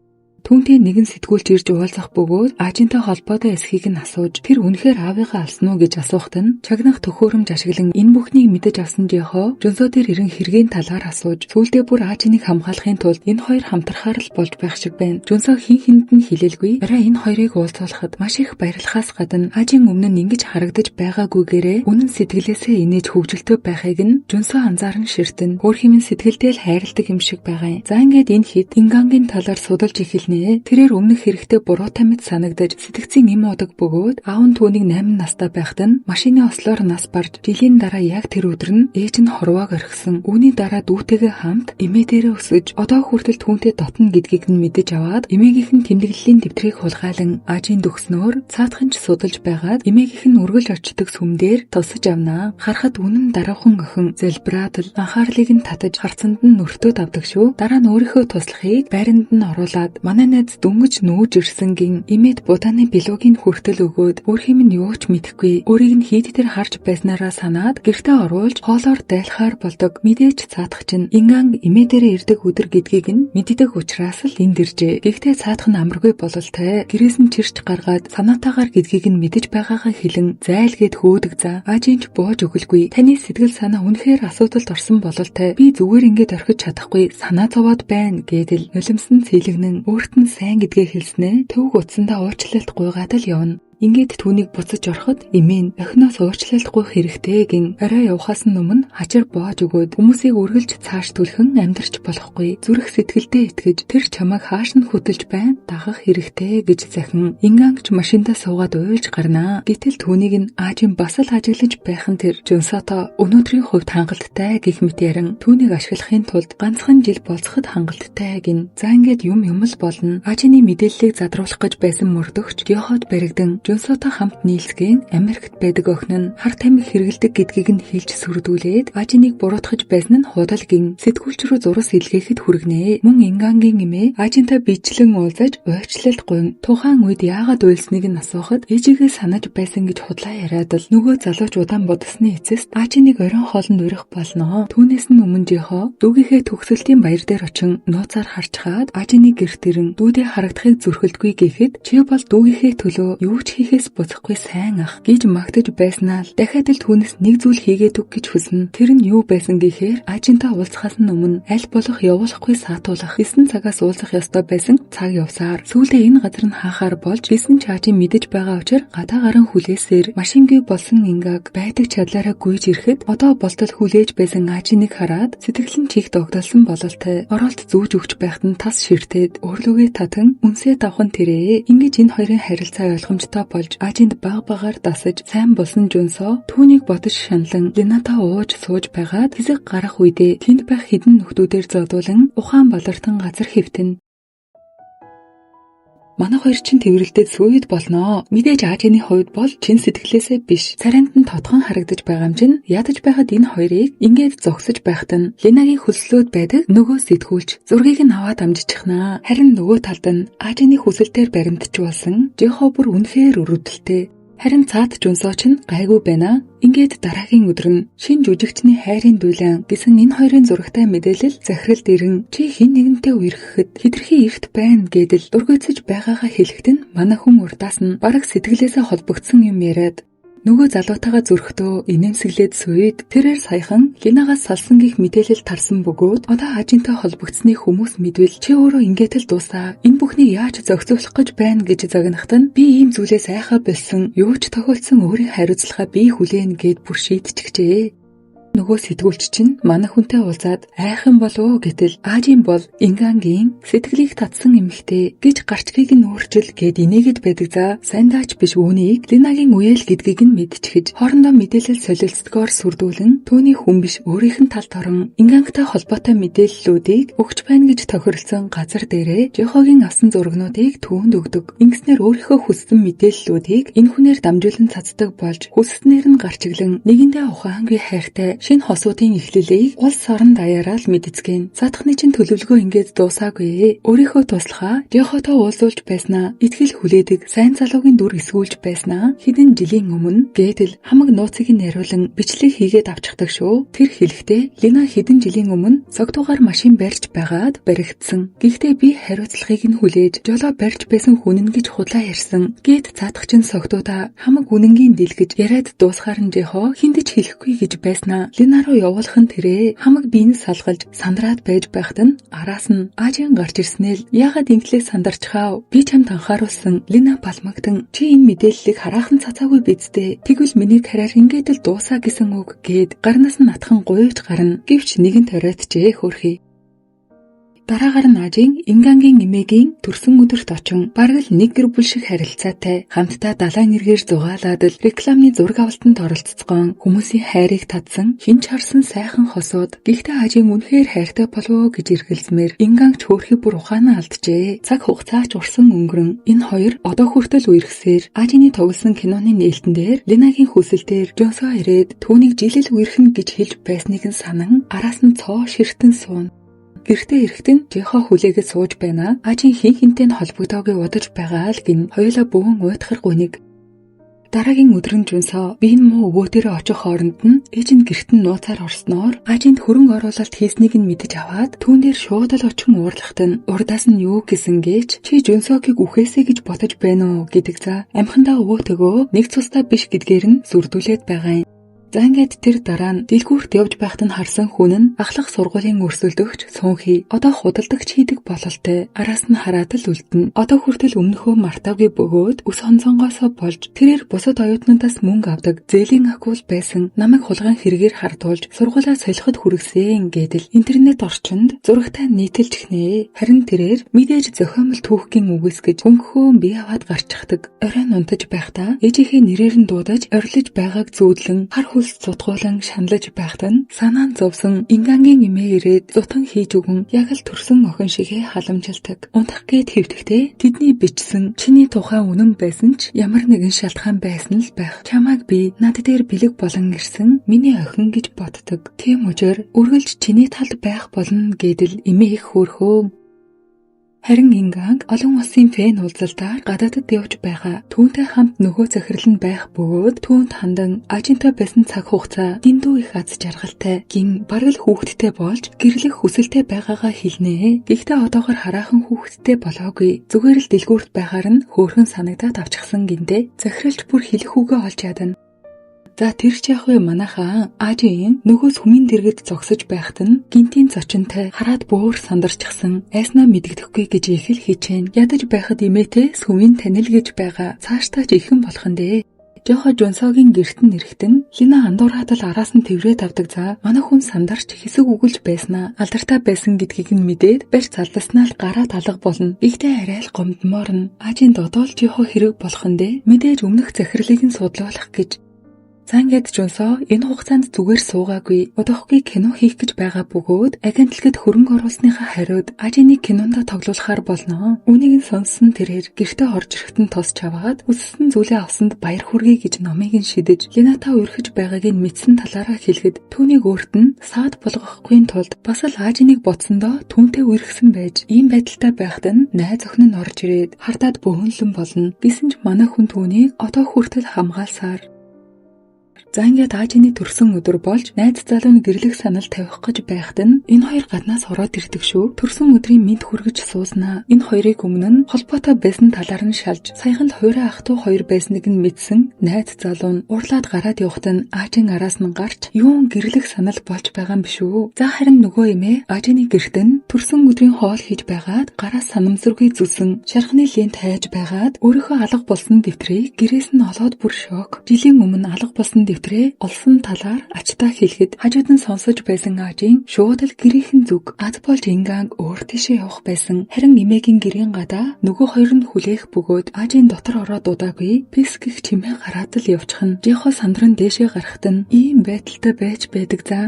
Түүнтэй нэгэн сэтгүүлч ирж уулзах бөгөөд аажинтай холбоотой эсхийг нь асууж тэр үнэхээр аавыгаа алсан уу гэж асуухад нь чагнах төхөөрөмж ашиглан энэ бүхнийг мэдэж авсан Жохо Жунсо дээр ирэн хэргийн талаар асууж сүүлдээ бүр аажиныг хамгаалахын тулд энэ хоёр хамтрахаар л болж байх шиг байна. Жунсо хин хэнд нь хэлэлгүй арай энэ хоёрыг уулзуулахад маш их баярлахаас гадна аажийн өмнө нь ингэж харагдаж байгаагүйгээрээ үнэн сэтгэлээсээ инээж хөвгөлтөө байхыг нь Жунсо анзааран ширтэн өөр хэмээн сэтгэлдээ л хайрладаг юм шиг байгаа юм. За ингээд энэ хэд Ингангийн талаар судалж эхэлнэ хэлснэ. Тэрээр өмнөх хэрэгтэй буруутай мэт санагдаж сэтгцийн эм удаг бөгөөд аав нь түүнийг 8 настай байхад нь машины ослоор нас барж жилийн дараа яг тэр өдөр нь ээж нь хорвоог орхисон. Үүний дараа дүүтэйгээ хамт эмээ дээрээ өсөж одоо хүртэл түүнтэй дотно гэдгийг нь мэдэж аваад эмээгийнх нь тэмдэглэлийн дэвтрийг хулгайлан ажийн дөхснөөр цаатхан ч судалж байгаад эмээгийнх нь үргэлж очдог сүмдэр тусаж авнаа. Харахад үнэн дараахан охин залбираад л анхаарлыг нь татаж харцанд нь нөртөө давдаг шүү. Дараа нь өөрийнхөө туслахыг байранд нь оруулаад манай найз дөнгөж нүүж ирсэнгийн эмээд будааны билуугийн хүртэл өгөөд өөрхийм нь юу ч мэдэхгүй өөрийг нь хийдтэр харж байснараа санаад гэртээ оруулж хоолоор дайлахаар болдог. Мэдээж цаатах чинь ингаан эмээ дээрээ ирдэг өдөр гэдгийг нь мэддэг учраас л энд иржээ. Гэхдээ цаатах нь амаргүй бололтой. Гэрээс нь чирч гаргаад санаатаагаар гэдгийг нь мэдэж байгаагаа хэлэн зайлгээд хөөдөг за. Ажинч боож өгөлгүй. Таны сэтгэл санаа үнэхээр асуудалд орсон бололтой. Би зүгээр ингэж орхиж чадахгүй санаа зовоод байна гэдэл нулимсан цэлэгнэн өөрт нь сайн гэдгээ хэлснэ. Төвөг утсандаа уучлалт гуйгаад л явна. Ингээд түүнийг буцаж ороход эмээ охиноос уучлалт гуйх хэрэгтэй гин орой явахаас өмнө хачир боож өгөөд хүмүүсийг үргэлж цааш түлхэн амьдрч болохгүй. Зүрх сэтгэлдээ итгэж тэр чамайг хааш нь хөтөлж байна дагах хэрэгтэй гэж захин ингаангч машиндаа суугаад уйлж гарнаа. Гэтэл түүнийг нь аажийн бас л ажиглаж байх нь тэр Жонсото өнөөдрийн хувьд хангалттай гих мэт ярин түүнийг ашиглахын тулд ганцхан жил болцоход хангалттай гин. За ингээд юм л болно. Аажины мэдээллийг задруулах гэж байсан мөрдөгч Гёхот баригдан Жонсото хамт нийлсгийн Америкт байдаг охин нь хар тамхи хэрэгэлдэг гэдгийг нь хэлж сүрдүүлээд ажиныг буруутгаж байсан нь худалгийн сэтгүүлч рүү зурас илгээхэд хүргэнэ. Мөн ингаангийн эмээ ажинтай бичлэн уулзаж уучлалт гуйн. Тухайн үед яагаад уйлсныг нь асуухад ээжигээ санаж байсан гэж худлаа яриад л нөгөө залууч удаан бодсны эцэст ажиныг оройн хоолнд урих болно. Түүнээс нь өмнө жихо дүүгийнхээ төгсөлтийн баяр дээр очин нууцаар харж хаад ажины гэрт ирэн дүүдээ харагдахыг зүрхэлдгүй гэхэд чи бол дүүгийнхээ төлөө юу ч хийхээс буцахгүй сайн ах гэж магтаж байснаа л дахиад л түүнээс нэг зүйл хийгээд өг гэж хүснэ. Тэр нь юу байсан гэхээр ажинтай уулзахаас өмнө аль болох явуулахгүй саатуулах 9 цагаас уулзах ёстой байсан цаг явсаар сүүлдээ энэ газар нь хаахаар болж 9 ч ажин мэдэж байгаа учраас гадаа гарan хүлээсээр машингүй болсон ингааг байдаг чадлаараа гүйж ирэхэд одоо болтол хүлээж байсан ажиныг хараад сэтгэл нь чих догдолсон бололтой. Оролт зүүж өгч байхад нь тас ширтээд өрлөгөө татан үнсээ давхан тэрээ. Ингэж энэ хоёрын харилцаа ойлгомжтой болж ажинд багаар дасаж сайн болсон Жонсо түүнийг бодож шаналн Линатаа ууж сууж байгаад хэсэг гарах үедээ тэнд байх хідэн нөхдүүдээр зодуулан ухаан балартан газар хэвтэн. Манай хоёр чинь тэрвэрлдээд сүйд болноо. Мэдээж Ажины хувьд бол чин сэтгэлээсээ биш. Царайнд нь тодхон харагдаж байгаа юм чинь ядаж байхад энэ хоёрыг ингээд зогсож байхад нь Линагийн хөлслөөд байдаг нөгөө сэтгүүлч зургийг нь аваад амжчихнаа. Харин нөгөө талд нь Ажины хүсэлтээр баримтжуулсан Жихо бүр үнэхээр өрөвдөлтэй. Харин цаад Жонсо ч гайгүй байна. Ингээд дараагийн өдөр нь шин жүжигчний хайрын дүүлэн гэсэн энэ хоёрын зурагтай мэдээлэл захиралд ирэн чи хин нэгэнтэй үерхэхэд хитрхи эрт байна гэдэл дургуйцаж байгаагаа хэлэхэд нь манай хүн урдаас нь бараг сэтгэлээсээ холбогдсон юм яриад нөгөө залуутайгаа зөрөхдөө инээмсэглээд сүйд тэрээр саяхан Линагаас салсан гих мэдээлэл тарсан бөгөөд одоо Ажинтай холбогдсны хүмүүс мэдвэл чи өөрөө ингээд л дуусаа энэ бүхнийг яаж зохицуулах гэж байна гэж загнахад нь би ийм зүйлээс айхаа болсон юу ч тохиолдсон өөрийн хариуцлагаа би хүлээн гэд бүр шийдчихжээ. Нөгөө сэтгүүлч чинь манай хүнтэй уулзаад айхан болов гэтэл Ажин бол ингаангийн сэтгэлийг татсан эмэгтэй гэж гарчгийг нь өөрчил гэд инээгээд байдаг за сайн даач биш үүнийг Линагийн үеэл гэдгийг нь мэдчихэж хоорондоо мэдээлэл солилцдгоор сүрдүүлэн түүний хүн биш өөрийнх нь талд орон ингаангтай холбоотой мэдээллүүдийг өгч байна гэж тохиролцсон газар дээрээ Жихогийн авсан зурагнуудыг түүнд өгдөг. Ингэснээр өөрийнхөө хүссэн мэдээллүүдийг энэ хүнээр дамжуулан цацдаг болж хүсснээр нь гарчиглан нэгэндээ ухаангүй хайртай шинэ хосуудын эхлэлийг улс орон даяараа л мэдцгэн. Садхны чинь төлөвлөгөө ингээд дуусаагүй. Өөрийнхөө туслахаа Жихотой уулзуулж байснаа итгэл хүлээдэг сайн залуугийн дүр эсгүүлж байснаа хэдэн жилийн өмнө гэдэл хамаг нууцыг нариулан бичлэг хийгээд авчихдаг шүү. Тэр хэлэхдээ Лина хэдэн жилийн өмнө цогтуугаар машин барьж байгаад баригдсан. Гэхдээ би хариуцлагыг нь хүлээж жолоо барьж байсан хүн нь гэж худлаа ярьсан. Гэт цаадах чинь согтуудаа хамаг үнэнгийн дэлгэж яриад дуусгаар нь Жихо хиндэж хэлэхгүй гэж байснаа Лина руу явуулах нь тэрээ хамаг биений салгалж сандраад байж байхад нь араас нь Ажин гарч ирснээр яагаад инглээ сандарчхаа би чамд анхааруулсан Лина балмагдан чи энэ мэдээллийг хараахан цацаагүй бидтэй тэгвэл миний карьер ингээд л дуусаа гэсэн үг гэд гарнаас нь натхан гуйж гарна гэвч нэгэн ториотжээ хөрхий. Дараагаар нь Ажийн Ингангийн эмээгийн төрсөн өдөрт очин бараг л нэг гэр бүл шиг харилцаатай хамтдаа далайн эргээр зугаалаад л рекламны зураг авалтанд оролцоцгоон хүмүүсийн хайрыг татсан хинч харсан сайхан хосууд. Гэхдээ Ажийн үнэхээр хайртай болов гэж эргэлзмээр Инганч хөөрхий бүр ухаанаа алджээ. Цаг хугацаач урсан өнгөрөн энэ хоёр одоо хүртэл үерхсээр Ажины тоглосон киноны нээлтэн дээр Ленагийн хүсэлтээр Жонсоо ирээд түүнийг жилэл үерхэн гэж хэлж байсныг нь санан араас нь цоо ширтэн суун. Гэртээ ирэхэд нь Жихо хүлээгээд сууж байна. Ажийн хин хинтэй нь холбогдоогүй удаж байгаа л гин хоёулаа бөөн уйтгар гүнийг. Дараагийн өдөр нь Жунсоо биеийн муу өвөөдөрөө очих хооронд нь ээж нь гэрт нь нууцаар орсноор Ажинд хөрөн оруулалт хийснийг нь мэдэж аваад түүн дээр шууд л очин уурлахад нь урдаас нь юу гэсэн гээч чи Жунсогийг үхээсэй гэж бодож байна уу гэдэг за амхандаа өвөөтөгөө нэг цустай биш гэдгээр нь сүрдүүлээд байгаа юм. За ингээд тэр дараа нь дэлгүүрт явж байхад нь харсан хүн нь ахлах сургуулийн өрсөлдөгч Сунхи одоо худалдагч хийдэг бололтой араас нь хараад л үлдэнэ. Одоо хүртэл өмнөхөө мартаагүй бөгөөд ус хонцонгоосоо болж тэрээр бусад оюутнуудаас мөнгө авдаг зээлийн акул байсан намайг хулгайн хэрэгээр хардуулж сургуулаа солиход хүргэсэн гэдэл интернет орчинд зурагтай нийтэлж гинэ. Харин тэрээр мэдээж зохиомл түүхийн үгээс гэж хөнгөхөө бие аваад гарчихдаг. Оройн унтаж байхдаа ээжийнхээ нэрээр нь дуудаж орилж байгааг зүүдлэн хар цутгуулан шаналж байхад нь санаа нь зовсон Ингангийн эмээ ирээд зутан хийж өгөн яг л төрсөн охин шигээ халамжилдаг. Унтах гээд хэвтэхдээ тэдний бичсэн чиний тухай үнэн байсан ч ямар нэгэн шалтгаан байсан л байх. Чамайг би над дээр бэлэг болон ирсэн миний охин гэж боддог. Тийм учраас үргэлж чиний талд байх болно гэдэл эмээ их хөөрхөө. Харин Инганг олон улсын фэн уулзалтаар гадаадд явж байгаа. Түүнтэй хамт нөгөө захирал нь байх бөгөөд түүнд хандан Ажинтай байсан цаг хугацаа дэндүү их аз жаргалтай гин бараг л хүүхэдтэй болж гэрлэх хүсэлтэй байгаагаа хэлнэ. Гэхдээ одоогор хараахан хүүхэдтэй болоогүй. Зүгээр л дэлгүүрт байгаар нь хөөрхөн санагдаад авчихсан гинэ. Захиралч бүр хэлэх үгээ олж ядна. За тэр ч яг вэ манайхаа Ажийн нөгөөс хүмийн дэргэд зогсож байхад нь гинтийн зочинтой хараад бөөр сандарчихсан айснаа мэддэхгүй гэж их л хичээн ядаж байхад имээтэй сүмийн танил гэж байгаа цаашдаа ч ихэн болох нь дээ. Жохо Жонсогийн гэрт нь ирэхтэн Лина андуураад л араас нь тэврээд авдаг за манай хүн сандарч хэсэг үгэлж байснаа алдартай байсан гэдгийг нь мэдээд барьц алдаснаа л гараад алга болно. Игтэй арай л гомдмоор нь Ажинд одоо л Жохо хэрэг болох нь дээ. Мэдээж өмнөх захирлыг нь судлуулах гэж За ингээд Жонсоо энэ хугацаанд зүгээр суугаагүй. Удахгүй кино хийх гэж байгаа бөгөөд агентлэгт хөрөнгө оруулсныхаа хариуд Ажиныг кинонда тоглуулахаар болно. Үнийг нь сонссон тэрээр гэртээ орж ирэхэд нь тосч аваад өссөн зүйлээ авсанд баяр хүргэе гэж номыг нь шидэж Лената үргэж байгааг нь мэдсэн талаараа хэлэхэд түүнийг өөрт нь саад болгохын тулд бас л Ажиныг бодсондоо түүнтэй үргэсэн байж ийм байдалтай байхад нь найз охин нь орж ирээд хардаад бөөнлөн болно. Гэсэн ч манай хүн түүнийг одоо хүртэл хамгаалсаар За ингээд Ажины төрсөн өдөр болж найз залуу нь гэрлэх санал тавих гэж байхад нь энэ хоёр гаднаас ороод ирдэг шүү. Төрсөн өдрийн мэд хүргэж сууснаа. Энэ хоёрыг өмнө нь холбоотой байсан талаар нь шалж саяхан л хуурай ах トゥ хоёр байсныг нь мэдсэн найз залуу нь урлаад гараад явахад нь Ажин араас нь гарч юун гэрлэх санал болж байгаа юм биш үү. За харин нөгөө эмээ Ажины гэрт нь төрсөн өдрийн хоол хийж байгаад гараас санамсаргүй зүсэн шархны лент хайж байгаад өөрийнхөө алга болсон дэвтрийг гэрээс нь олоод бүр шок. Жилийн өмнө алга болсон олсон талаар ачтаа хэлэхэд хажууд нь сонсож байсан Ажийн шууд л гэрийнхэн зүг аз болж Инганг өөр тийшээ явах байсан. Харин эмээгийн гэрийн гадаа нөгөө хоёр нь хүлээх бөгөөд Ажийн дотор ороод удаагүй пикс гих чимээ гараад л явчих нь. Жихо сандран дээшээ гарахт нь ийм байдалтай байж байдаг за.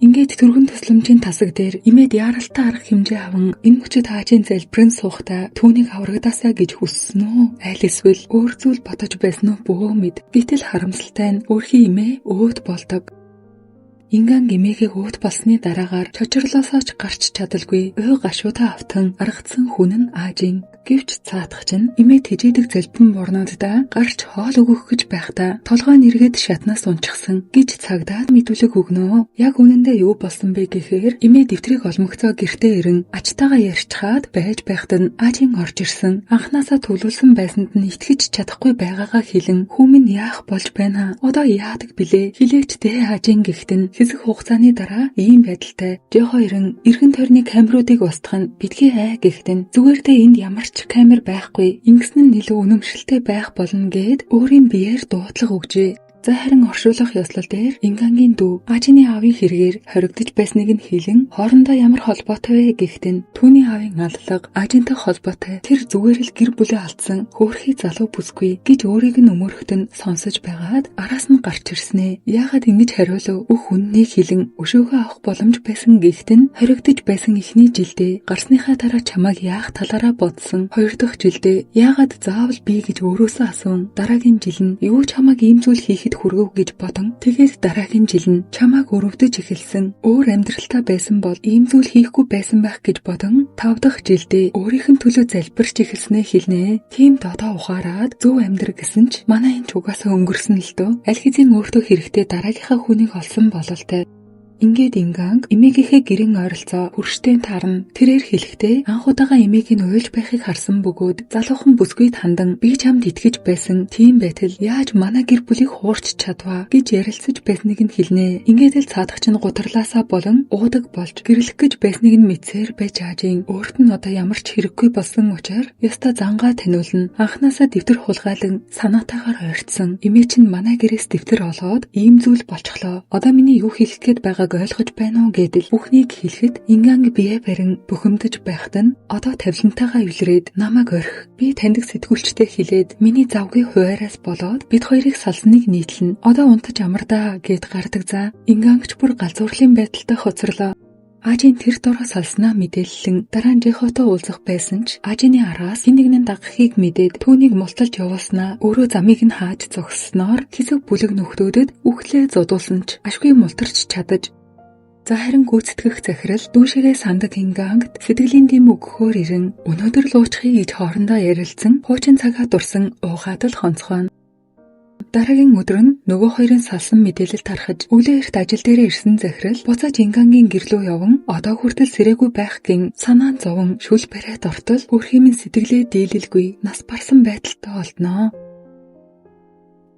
Ингээд түргэн төслөмжийн тасаг дээр имээд яаралтай арга хэмжээ аван энэ мөчөд Ажийн залбирэн суухтаа түүнийг аврагдаасаа гэж хүссэн үү? Аль эсвэл өөр зүйл бодож байсан уу бөө мэд. Гэтэл харамсалтай нь өөрхий имээ өөд болдог. Инган эмээгээ өөд болсны дараагаар чочрлоосооч гарч чадалгүй ой гашуудаа автан аргацсан хүн нь Ажийн. Гэвч цаатах чинь имээ тэжээдэг залбирэн борнуудаа гарч хоол өгөх гэж байхдаа толгой нэргээд шатнаас унчихсан гэж цагдаад мэдүүлэг өгнө. Яг үнэндээ юу болсон бэ гэхээр имээ дэвтрийг олмогцоо гэртээ ирэн ачтайгаа ярьчхаад байж байхад нь Ажийн орж ирсэн. Анханасаа төлөвлөсөн байсанд нь итгэж чадахгүй байгаагаа хэлэн хүмүн яах болж байна. Одоо яадаг билээ. Хилээч дээ Ажийн гэхэд нь хэсэг хугацааны дараа ийм байдалтай Жохо ирэн эргэн тойрны камеруудыг устгах нь бидгээ гэхэд нь зүгээр дээ энд ямар камер байхгүй ингэсэн нь илүү үнэмшилтэй байх болно гэд өөрийн биеэр дуудлага өгжээ. За харин оршуулах ёслол дээр Ингангийн дүү Ажины аавын хэрэгээр хоригдож байсныг нь хэлэн хоорондоо ямар холбоотой вэ гэхэд нь түүний аавын аллага Ажинтай холбоотой тэр зүгээр л гэр бүлээ алдсан хөөрхий залуу бүсгүй гэж өөрийг нь өмөрөхтөн сонсож байгаад араас нь гарч ирснэ. Яагаад ингэж хариулав? Бүх үннийг хэлэн өшөөгөө авах боломж байсан гэхэд нь хоригдож байсан эхний жилдээ гарсныхаа дараа чамайг яах талаараа бодсон. Хоёр дахь жилдээ яагаад заавал би гэж өөрөөсөө асуун. Дараагийн жил нь юу чамайг ийм зүйл хийхэд хүргэв гэж бодон тэгээд дараагийн жил нь чамайг өрөвдөж эхэлсэн. Өөр амьдралтай байсан бол ийм зүйл хийхгүй байсан байх гэж бодон 5 дахь жилдээ өөрийнх нь төлөө залбирч эхэлснээ хэлнэ. Тийм додоо ухаарад зөв амьдр гэсэн ч манай энэ ч угаасаа өнгөрсөн л дөө. Аль хэзээ өөртөө хэрэгтэй дараагийнхаа хүнийг олсон бололтой. Ингээд Инганг эмээгийнхээ гэрэн ойролцоо хөрштэй таарна. Тэрээр хэлэхдээ анхудаага эмээг нь уйлж байхыг харсан бөгөөд залуухан бүсгүйд хандан би чамд итгэж байсан. Тийм байтал яаж манай гэр бүлийг хуурч чадваа гэж ярилцаж байсныг нь хэлнэ. Ингээд л цаадах чинь гутарлаасаа болон уудаг болж гэрлэх гэж байсныг нь мэдсээр байж аажийн. Өөрт нь одоо ямар ч хэрэггүй болсон учраас яста зангаа таниулна. Анхнаасаа дэвтэр хулгайлан санаатаагаар ойртсон. Эмээ чинь манай гэрээс дэвтэр олоод ийм зүйл болчихлоо. Одоо миний юу хийх гээд байгааг ойлгож байна уу гэдэл бүхнийг хэлэхэд Инганг бие барин бухимдаж байхад нь одоо тавилантайгаа илрээд намайг орхи. Би таньдаг сэтгүүлчтэй хэлээд миний завгүй хуваараас болоод бид хоёрыг салсныг нийтлэн. Одоо унтаж амардаа гэд гардаг за. Ингангч бүр галзуурлын байдалтай хоцорлоо. Ажийн тэр дороо салснаа мэдээллэн дараа нь Жехотой уулзах байсан ч Ажины араас хин нэгэн дагахыг мэдээд түүнийг мулталж явуулснаа өөрөө замыг нь хааж зогссноор хэсэг бүлэг нөхдөөдөд үхлээ зодуулсан ч ашгүй мултарч чадаж. За харин гүйцэтгэх захирал дүүшигээ сандаг Ингангт сэтгэлийн дэм өгөхөөр ирэн өнөөдөр л уучхыг гэж хоорондоо ярилцсан хуучин цагаа дурсан уугаад л хонцгооно. Дараагийн өдөр нь нөгөө хоёрын салсан мэдээлэл тархаж өглөө эрт ажил дээрээ ирсэн захирал буцааж Ингангийн гэрлөө яван одоо хүртэл сэрээгүй байх гин санаан зовон шүл бариад ортол хөрхимэн сэтгэлээ дийлэлгүй нас барсан байдалтай олдноо.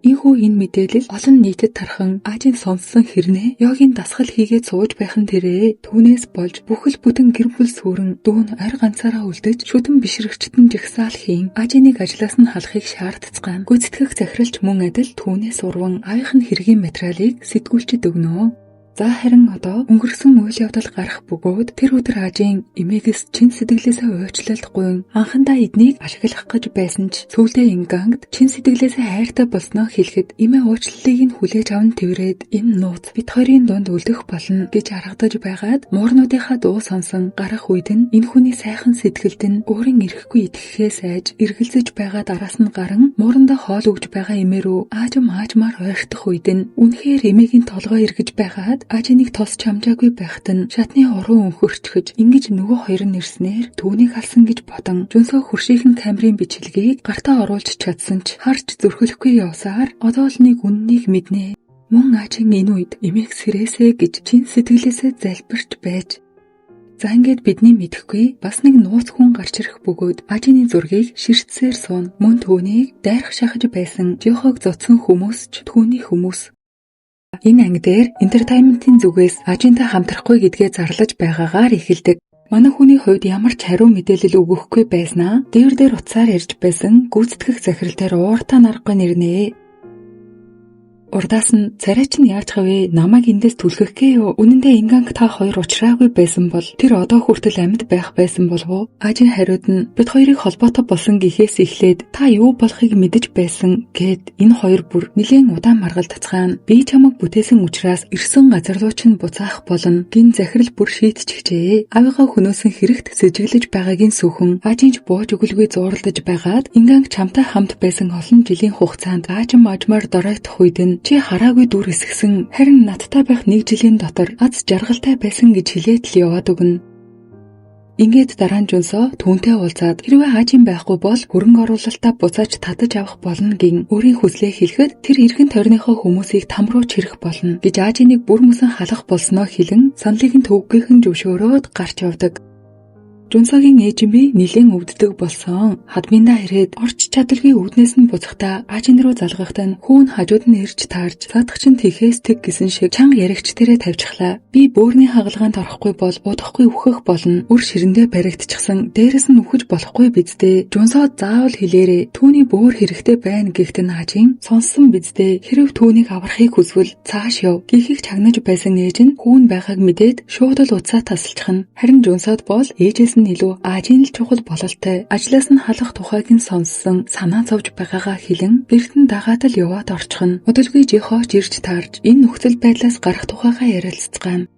Ийхүү энэ мэдээлэл олон нийтэд тархан Ажийн сонссон хэрнээ йогийн дасгал хийгээд сууж байх нь тэрээ. Түүнээс болж бүхэл бүтэн гэр бүл сүрэн дүүн ойр ганцаараа үлдэж шүтэн бишрэгчтэн жагсаал хийн Ажиныг ажлаас нь халахыг шаардцгаан. Гүйцэтгэх захиралч мөн адил түүнээс урван аавынх нь хэргийн материалыг сэтгүүлчэд өгнө. За харин одоо өнгөрсөн үйл явдал гарах бөгөөд тэр өдөр Ажийн эмээгээс чин сэтгэлээсээ уучлалт анхандаа эднийг ашиглах гэж байсан ч сүүлдээ Ингангд чин сэтгэлээсээ хайртай болсноо хэлэхэд эмээ уучлалыг нь хүлээж аван тэрвэрэд энэ нууц бид хоёрын дунд үлдэх болно гэж аргадаж байгаад муурнуудынхаа дуу сонсон гарах үед нь энэ хүний сайхан сэтгэлд нь өөрийн ирэхгүй итгэхээс айж эргэлзэж байгаад араас нь гарan муурандаа хоол өгж байгаа эмээ рүү аажмаар ойртох үед нь үнэхээр эмээгийн толгой эргэж байгаад Ажиныг тосч хамжаагүй байхад нь шатны уруу өнхөрчгөж ингэж нөгөө хоёр нь ирснээр түүнийг алсан гэж бодон жөнсөө хуршийнхэн камерын бичлэгийг гартаа оруулж чадсан ч харж зөрхөлөхгүй явсаар одоо л нэг үннийг мэднэ. Мөн Ажин энэ үед эмээг сэрээсэ гэж чин сэтгэлээсээ залбирч байж. За ингээд бидний мэдэхгүй бас нэг нууц хүн гарч ирэх бөгөөд Ажины зургийг ширтсээр суун мөн түүнийг дайрах шахаж байсан Жихог зодсон хүмүүс ч түүний хүмүүс. Энэ анги дээр entertainment-ийн зүгээс Ажинтай хамтрахгүй гэдгээ зарлаж байгаагаар эхэлдэг. Манай хүний хувьд ямар ч хариу мэдээлэл өгөхгүй байснаа дээр утсаар ярьж байсан гүйцэтгэх захирал дээр ууртаа нарахгүй нэрнэ. Урдаас нь царайч нь яаж хавэ намайг эндээс түлхэх гээ юу? Үнэн дээр Инганг та хоёр уулзраагүй байсан бол тэр одоо хүртэл амьд байх байсан болов уу? Ажин хариуд нь бид хоёрыг холбоотой болсон гэхээс эхлээд та юу болохыг мэдэж байсан гэд энэ хоёр бүр нэлээд удаан маргалдацгаана. Би чамайг бүтээсэн учраас ирсэн газар руу чинь буцаах болно. Гин захирал бүр шийдчихжээ. Авигаа хөнөөсөн хэрэгт сэжиглэж байгаагийн сүхэн Ажинч бууж өгөлгүй зууралдаж байгаад Инганг чамтай хамт байсан олон жилийн хугацаанд аажмаар доройтох үед нь чи хараагүй дүр эсгсэн харин надтай байх нэг жилийн дотор аз жаргалтай байсан гэж хэлээд л яваад өгнө. Ингээд дараа нь жунсоо түүнтэй уулзаад хэрвээ Ажин байхгүй бол хөрөнгө оруулалтаа буцааж татаж авах болно гин өөрийн хүслээ хэлэхэд тэр эргэн тойрныхоо хүмүүсийг там руу чирэх болно гэж Ажиныг бүр мөсөн халах болсноо хэлэн саналыг нь төвгийнхэн зөвшөөрөөд гарч явдаг. Жунсогийн ээж би нилээн өвддөг болсон. Хадминдаа ирээд орч чадалгүй үүднээс нь буцахтаа ажин руу залгахтаа хүүн хажууд нь ирж таарж садагч нь тэхээс тэг гисэн шиг чанга яригч дээрээ тавьчихлаа. Би бөөрийн хагалгаанд орохгүй бол удахгүй үхэх болно. Үр ширэндээ баригдчихсан. Дээрээс нь үхэж болохгүй биздээ. Жунсоо заавал хэлээрээ түүний бөөр хэрэгтэй байна гэхдээ ажин сонссон биздээ. Хэрв түүнийг аврахыг хүсвэл цааш яв. Гихийг чагнаж байсан ээж нь хүүн байгааг мэдээд шууд л уцаа тасалчихна. Харин Жунсоод бол ээжээс нь илүү ажийн л чухал бололтой. Ажлаас нь халах тухайг нь сонссон. Санаа зовж байгаагаа хэлэн гэртэн дагаад л яваад орчихно. Удалгүй жихооч ирж таарж энэ нөхцөл байдлаас гарах тухайгаа ярилцгаана.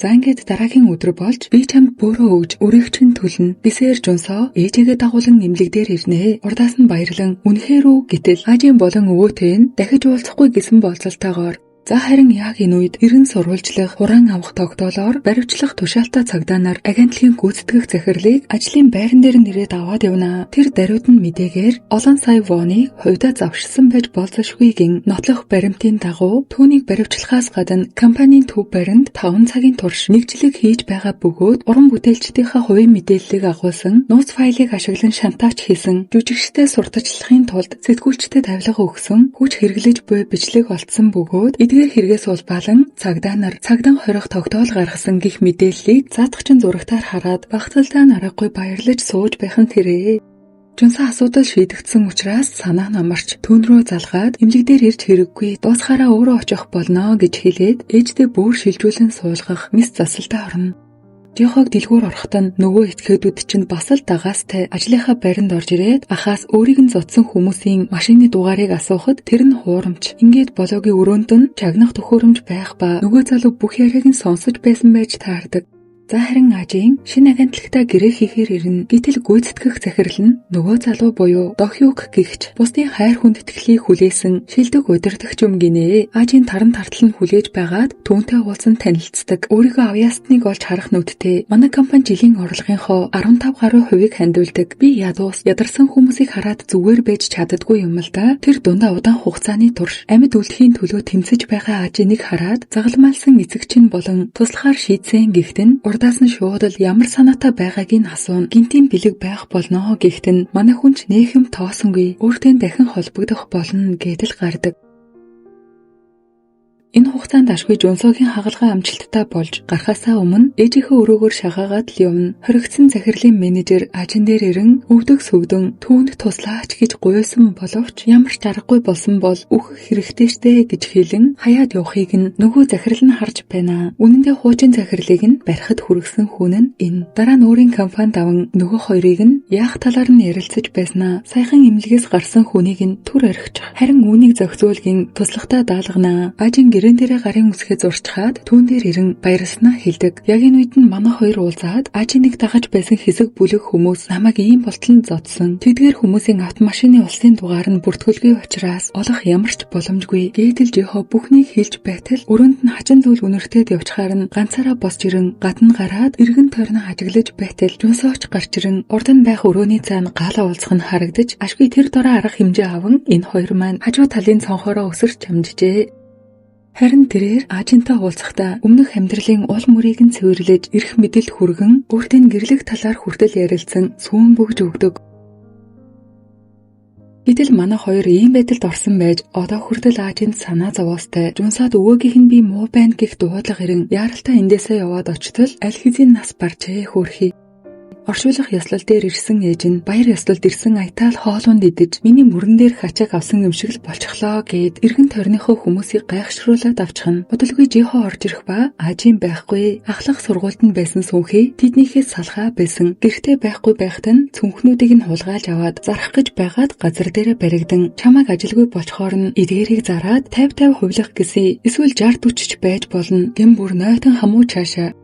За ингээд дараагийн өдөр болж би чамд бөөрөө өгж өрөөгчн төлнө. Бисээр Жунсоо ээжигээ дагуулan имлэг дээр ирнэ. Урдаас нь баярлан үнэхээр үү гэтэл ажийн болон өвөөтэй нь дахиж уулзахгүй гэсэн болцолтойгоор за харин яг энэ үед эргэн сурвалжлах, хураан авах тогтоолоор баривчлах тушаалтаа цагдаа нар агентлагийн гүйцэтгэх захирлыг ажлын байран дээр нэрээд аваад явна. Тэр даруйд нь мэдээгээр олон сая воныг хувьдаа завшсан байж болзошгүйгийн нотлох баримтын дагуу түүнийг баривчлахаас гадна компанийн төв баринд 5 цагийн турш нэгжлэг хийж байгаа бөгөөд уран бүтээлчдийнхээ хувийн мэдээллийг агуулсан нууц файлыг ашиглан шантаач хийсэн жүжигчтэй сурталчлахын тулд сэтгүүлчдэд авилга өгсөн хүч хэрэглэж буй бичлэг олдсон бөгөөд эдгээр хэрэгээс улбалан цагдаа нар цагдан хорих тогтоол гаргасан гих мэдээллийг заадагчин зурагтаар хараад багталтаа нарахгүй баярлаж сууж байх нь тэрээ. Жунсоо асуудал шийдэгдсэн учраас санаа намарч түүн рүү залгаад имлэг дээр ирж хэрэггүй дуусахаараа өөрөө очих болно гэж хэлээд ээждээ бөөр шилжүүлэн суулгах мис засалдаа орно. Жихог дэлгүүр орохтон нөгөө этгээдүүд чинь бас л дагаастай ажлынхаа баринд орж ирээд ахаас өөрийг нь зодсон хүмүүсийн машины дугаарыг асуухад тэр нь хуурамч. Ингээд болоогийн өрөөнд нь чагнах төхөөрөмж байх ба нөгөө залуу бүх яриаг нь сонсож байсан байж таардаг. За харин ажийн шинэ агентлагтаа гэрээ хийхээр ирнэ. Гэтэл гүйцэтгэх захирал нь нөгөө залуу буюу Дохюк гихч бусдын хайр хүндэтгэлийг хүлээсэн шилдэг удирдагч юм гинэ. Ажийн таран тартал нь хүлээж байгаад түүнтэй уулзсан танилцдаг. Өөрийгөө авьяасныг олж харах нүдтэй манай компани жилийн орлогынхоо 15 гаруй хувийг хандивладаг. Би ядуус ядарсан хүмүүсийг хараад зүгээр байж чаддаггүй юм л да. Тэр дундаа удаан хугацааны турш амьд үлдэхийн төлөө тэмцэж байгаа ажиныг хараад загалмайлсан эцэгчин болон туслахаар шийдсэн гихтэн удаас нь шууд л ямар санаатай байгааг нь асууна. Гинтийн бэлэг байх болно гэхдээ манай хүнч нээхэм тоосонгүй өөртөө дахин холбогдох болно гэдэл гардаг. Энэ хугацаанд ашгүй Жунсогийн хагалгаа амжилттай болж гарахаасаа өмнө ээжийнхээ өрөөгөөр шагаагаад л явна. Хоригдсан захирлын менежер ажин дээр ирэн өвдөг сүгдэн түүнд туслаач гэж гуйсан боловч ямар ч аргагүй болсон бол үхэх хэрэгтэй штэ гэж хэлэн хаяад явахыг нь нөгөө захирал нь харж байна. Үнэндээ хуучин захирлыг нь барихад хүргэсэн хүн нь энэ. Дараа нь өөрийн компанид аван нөгөө хоёрыг нь яах талаар нь ярилцаж байснаа саяхан имлэгээс гарсан хүнийг нь түр орхичих. Харин үүнийг зохицуулгийн туслахтаа даалгана. Ажин гэрэн дээрээ гарын үсгээ зурчхаад түүн дээр ирэн баярлснаа хэлдэг. Яг энэ үед нь манай хоёр уулзаад ажиныг дагаж байсан хэсэг бүлэг хүмүүс намайг ийм болтол зодсон. Тэдгээр хүмүүсийн автомашины улсын дугаар нь бүртгүүлгүй учраас олох ямар ч боломжгүй. Гэтэл жихо бүхнийг хэлж байтал өрөөнд нь хачин зүйл үнэртэд явчихаар нь ганцаараа босч ирэн гадна гараад эргэн тойрноо ажиглаж байтал Жунсооч гарч ирэн урд нь байх өрөөний цаана гаалаа уулзах нь харагдаж ашгүй тэр дороо арга хэмжээ аван энэ хоёр маань хажуу талын цонхоороо өсөрч амжжээ. Харин тэрээр ажинтай уулзахдаа өмнөх амьдралын ул мөрийг нь цэвэрлэж эрх мэдэл хүргэн өөртөө гэрлэх талаар хүртэл ярилцсан сүүн бүгж өгдөг. Гэтэл манай хоёр ийм байдалд орсон байж одоо хүртэл ажинд санаа зовоостой. Жунсаад өвөөгийнх нь би муу байна гэх дуудлага ирэн яаралтай эндээсээ яваад очтол аль хэзээ нас баржээ хөөрхий. Оршуулах ёслол дээр ирсэн ээж нь баяр ёслолд ирсэн аятаал хоолунд идэж миний мөрөн дээр хачааг авсан юм шиг л болчихлоо гэд эргэн тойрныхоо хүмүүсийг гайхшруулаад авчихна. Удалгүй жихо орж ирэх ба ажийн байхгүй ахлах сургуульд нь байсан сүнхий тэднийхээс салхаа байсан. Гэртээ байхгүй байхад нь цүнхнүүдийг нь хулгайлж аваад зарах гэж байгаад газар дээрээ баригдан чамайг ажилгүй болчхоор нь эдгээрийг зараад 50-50 хувилах гэсэн эсвэл 60-40 ч байж болно. Гэм бүр нойтон хамуу цаашаа.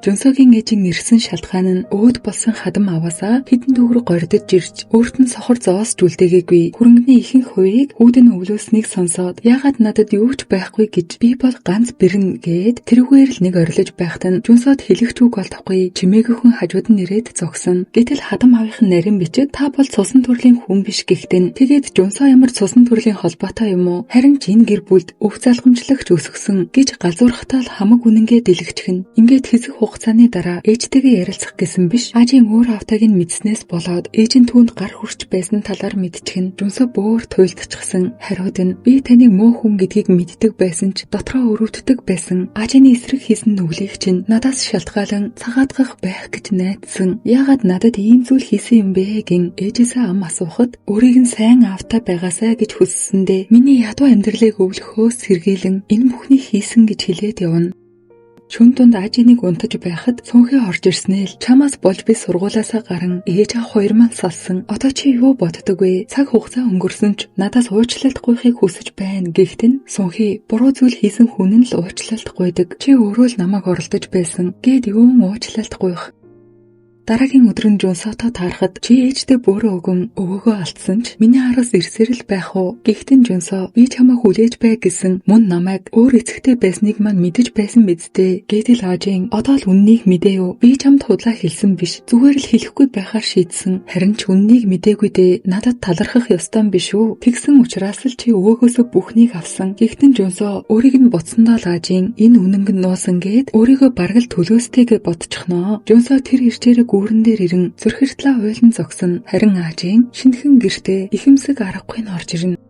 Жунсогийн ээжийн нэрсэн шалтгаан нь өөд болсон хадам аваасаа хідэн төгрөг гордож ирж өөрт нь сохор зоос жүлдээгээгүй. Хөрөнгөний ихэнх хувийг хүүд нь өвлөөснийг сонсоод яагаад надад юу ч байхгүй гэж би бол ганц бэрнэ гээд тэрүүгээр л нэг орилож байхад нь Жунсод хэлэх үг олдохгүй чимээгүйхэн хажууд нь ирээд зогсон. Гэтэл хадам авийнхын нарийн бичиг та бол цусан төрлийн хүн биш гэхдээ тэгээд Жунсоо ямар цусан төрлийн холбоотой юм уу? Харин ч энэ гэр бүлд өв залгамжлагч өсгсөн гэж галзуурхтаа л хамаг үнэнгээ дэлгэчихнэ. Ингээд хэсэг хугацааны дараа ээжтэйгээ ярилцах гэсэн биш, Ажийн өөр автаг нь мэдснээс болоод ээж нь түүнд гар хүрч байсан талаар мэдчихэн Жунсо бөөр туйлдчихсан. Хариуд нь би таныг муу хүн гэдгийг мэддэг байсан ч дотроо өрөвддөг байсан. Ажийн эсрэг хийсэн нүглийг чинь надаас шалтгаалan цагаатгах байх гэж найдсан. Яагаад надад ийм зүйл хийсэн юм бэ гин ээжээсээ ам асуухад өөрийг нь сайн автаа байгаасай гэж хүссэндээ миний ядуу амьдралыг өвлөхөөс сэргийлэн энэ бүхнийг хийсэн гэж хэлээд явна. Шүн дунд Ажиныг унтаж байхад Сүнхий орж ирснээ л чамаас болж би сургуулаасаа гарan ээж аав хоёр маань салсан. Одоо чи юу боддог вэ? Цаг хугацаа өнгөрсөн ч надаас уучлалт гуйхыг хүсэж байна гэхтэн Сүнхий буруу зүйл хийсэн хүн нь л уучлалт гуйдаг. Чи өөрөө л намайг оролдож байсан гэд юун уучлалт гуйх. Дараагийн өдөр нь Жунсото таарахад чи ээжтэй бөөрөө өгөн өвөөгөө алдсан ч миний араас ирсээр л байх уу? Гэхдээ Жунсо би чамайг хүлээж бай гэсэн мөн намайг өөр эцэгтэй байсныг маань мэдэж байсан бидтэй. Гэтэл Ажийн одоо л үннийг мэдээ юу? Би чамд худлаа хэлсэн биш. Зүгээр л хэлэхгүй байхаар шийдсэн. Харин ч үннийг мэдээгүй дээ. Надад талархах ёстой биш үү? Тэгсэн учраас л чи өвөөгөөсөө бүхнийг авсан. Гэхдээ Жунсо өөрийг нь буцсандаа л Ажийн энэ үнэнг нь нуусан гээд өөрийгөө бараг л төлөөстэйгээ бодчихноо. Жунсо тэр ирчээрээ гүүрэн дээр ирэн зүрхэртлээ уйлан зогсон. Харин Ажийн шинэхэн гэртээ ихэмсэг аргагүй нь орж ирнэ.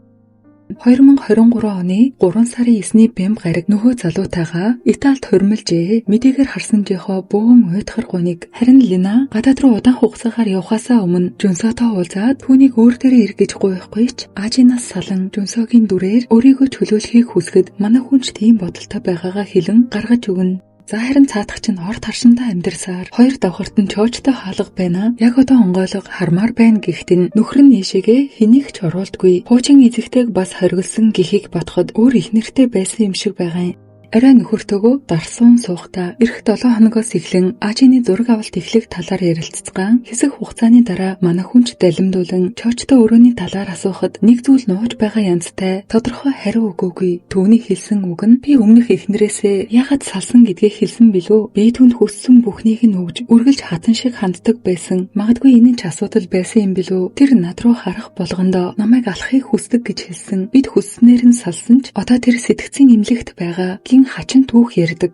2023 оны 3 сарын 9-ний бямб гараг нөхөө залуутайгаа Италид хурмилжээ. Мэдээгээр харсан жихоо бөөн уйтгар гуниг. Харин Лина гадаад руу удаан хугацаагаар явхаасаа өмнө Жунсото уулзаад түүнийг өөр дээрээ эргэж гуйхгүй ч Ажинаас салан Жунсогийн дүрээр өөрийгөө чөлөөлөхийг хүсгэд манай хүнч тийм бодолтой байгаагаа хэлэн гаргаж өгнө. За харин цаадах чинь орд харшинтай амьдрсаар хоёр давхарт нь чоочтой хаалга байна. Яг одоо онгойлго хармаар байна гэхтэн нөхөр нь ийшээгээ хэнийг ч оруулдаггүй. Хуучин эзэгтэйг бас хоригдсан гэхийг бодоход өөр их нэртэй байсан юм шиг байгаа юм. Арай нөхөртөөгөө дарсан суухтаа эх 7 хоногоос эхлэн Ажины зураг авалт эхлэх талаар ярилццгаан хэсэг хугацааны дараа манай хүнч далимдуулан чоочтой өрөөний талаар асуухад нэг зүйл нууж байгаа янзтай тодорхой хариу өгөөгүй. Түүний хэлсэн үг нь би өмнөх эхнэрээсээ яагаад салсан гэдгээ хэлсэн билүү? Би түүнд хүссэн бүхнийг нь өгж үргэлж хатан шиг ханддаг байсан. Магадгүй энэ ч асуудал байсан юм билүү? Тэр над руу харах болгондоо намайг алахыг хүсдэг гэж хэлсэн. Бид хүсснээр нь салсан ч одоо тэр сэтгцэн имлэгт байгаа хачин түүх ярьдаг.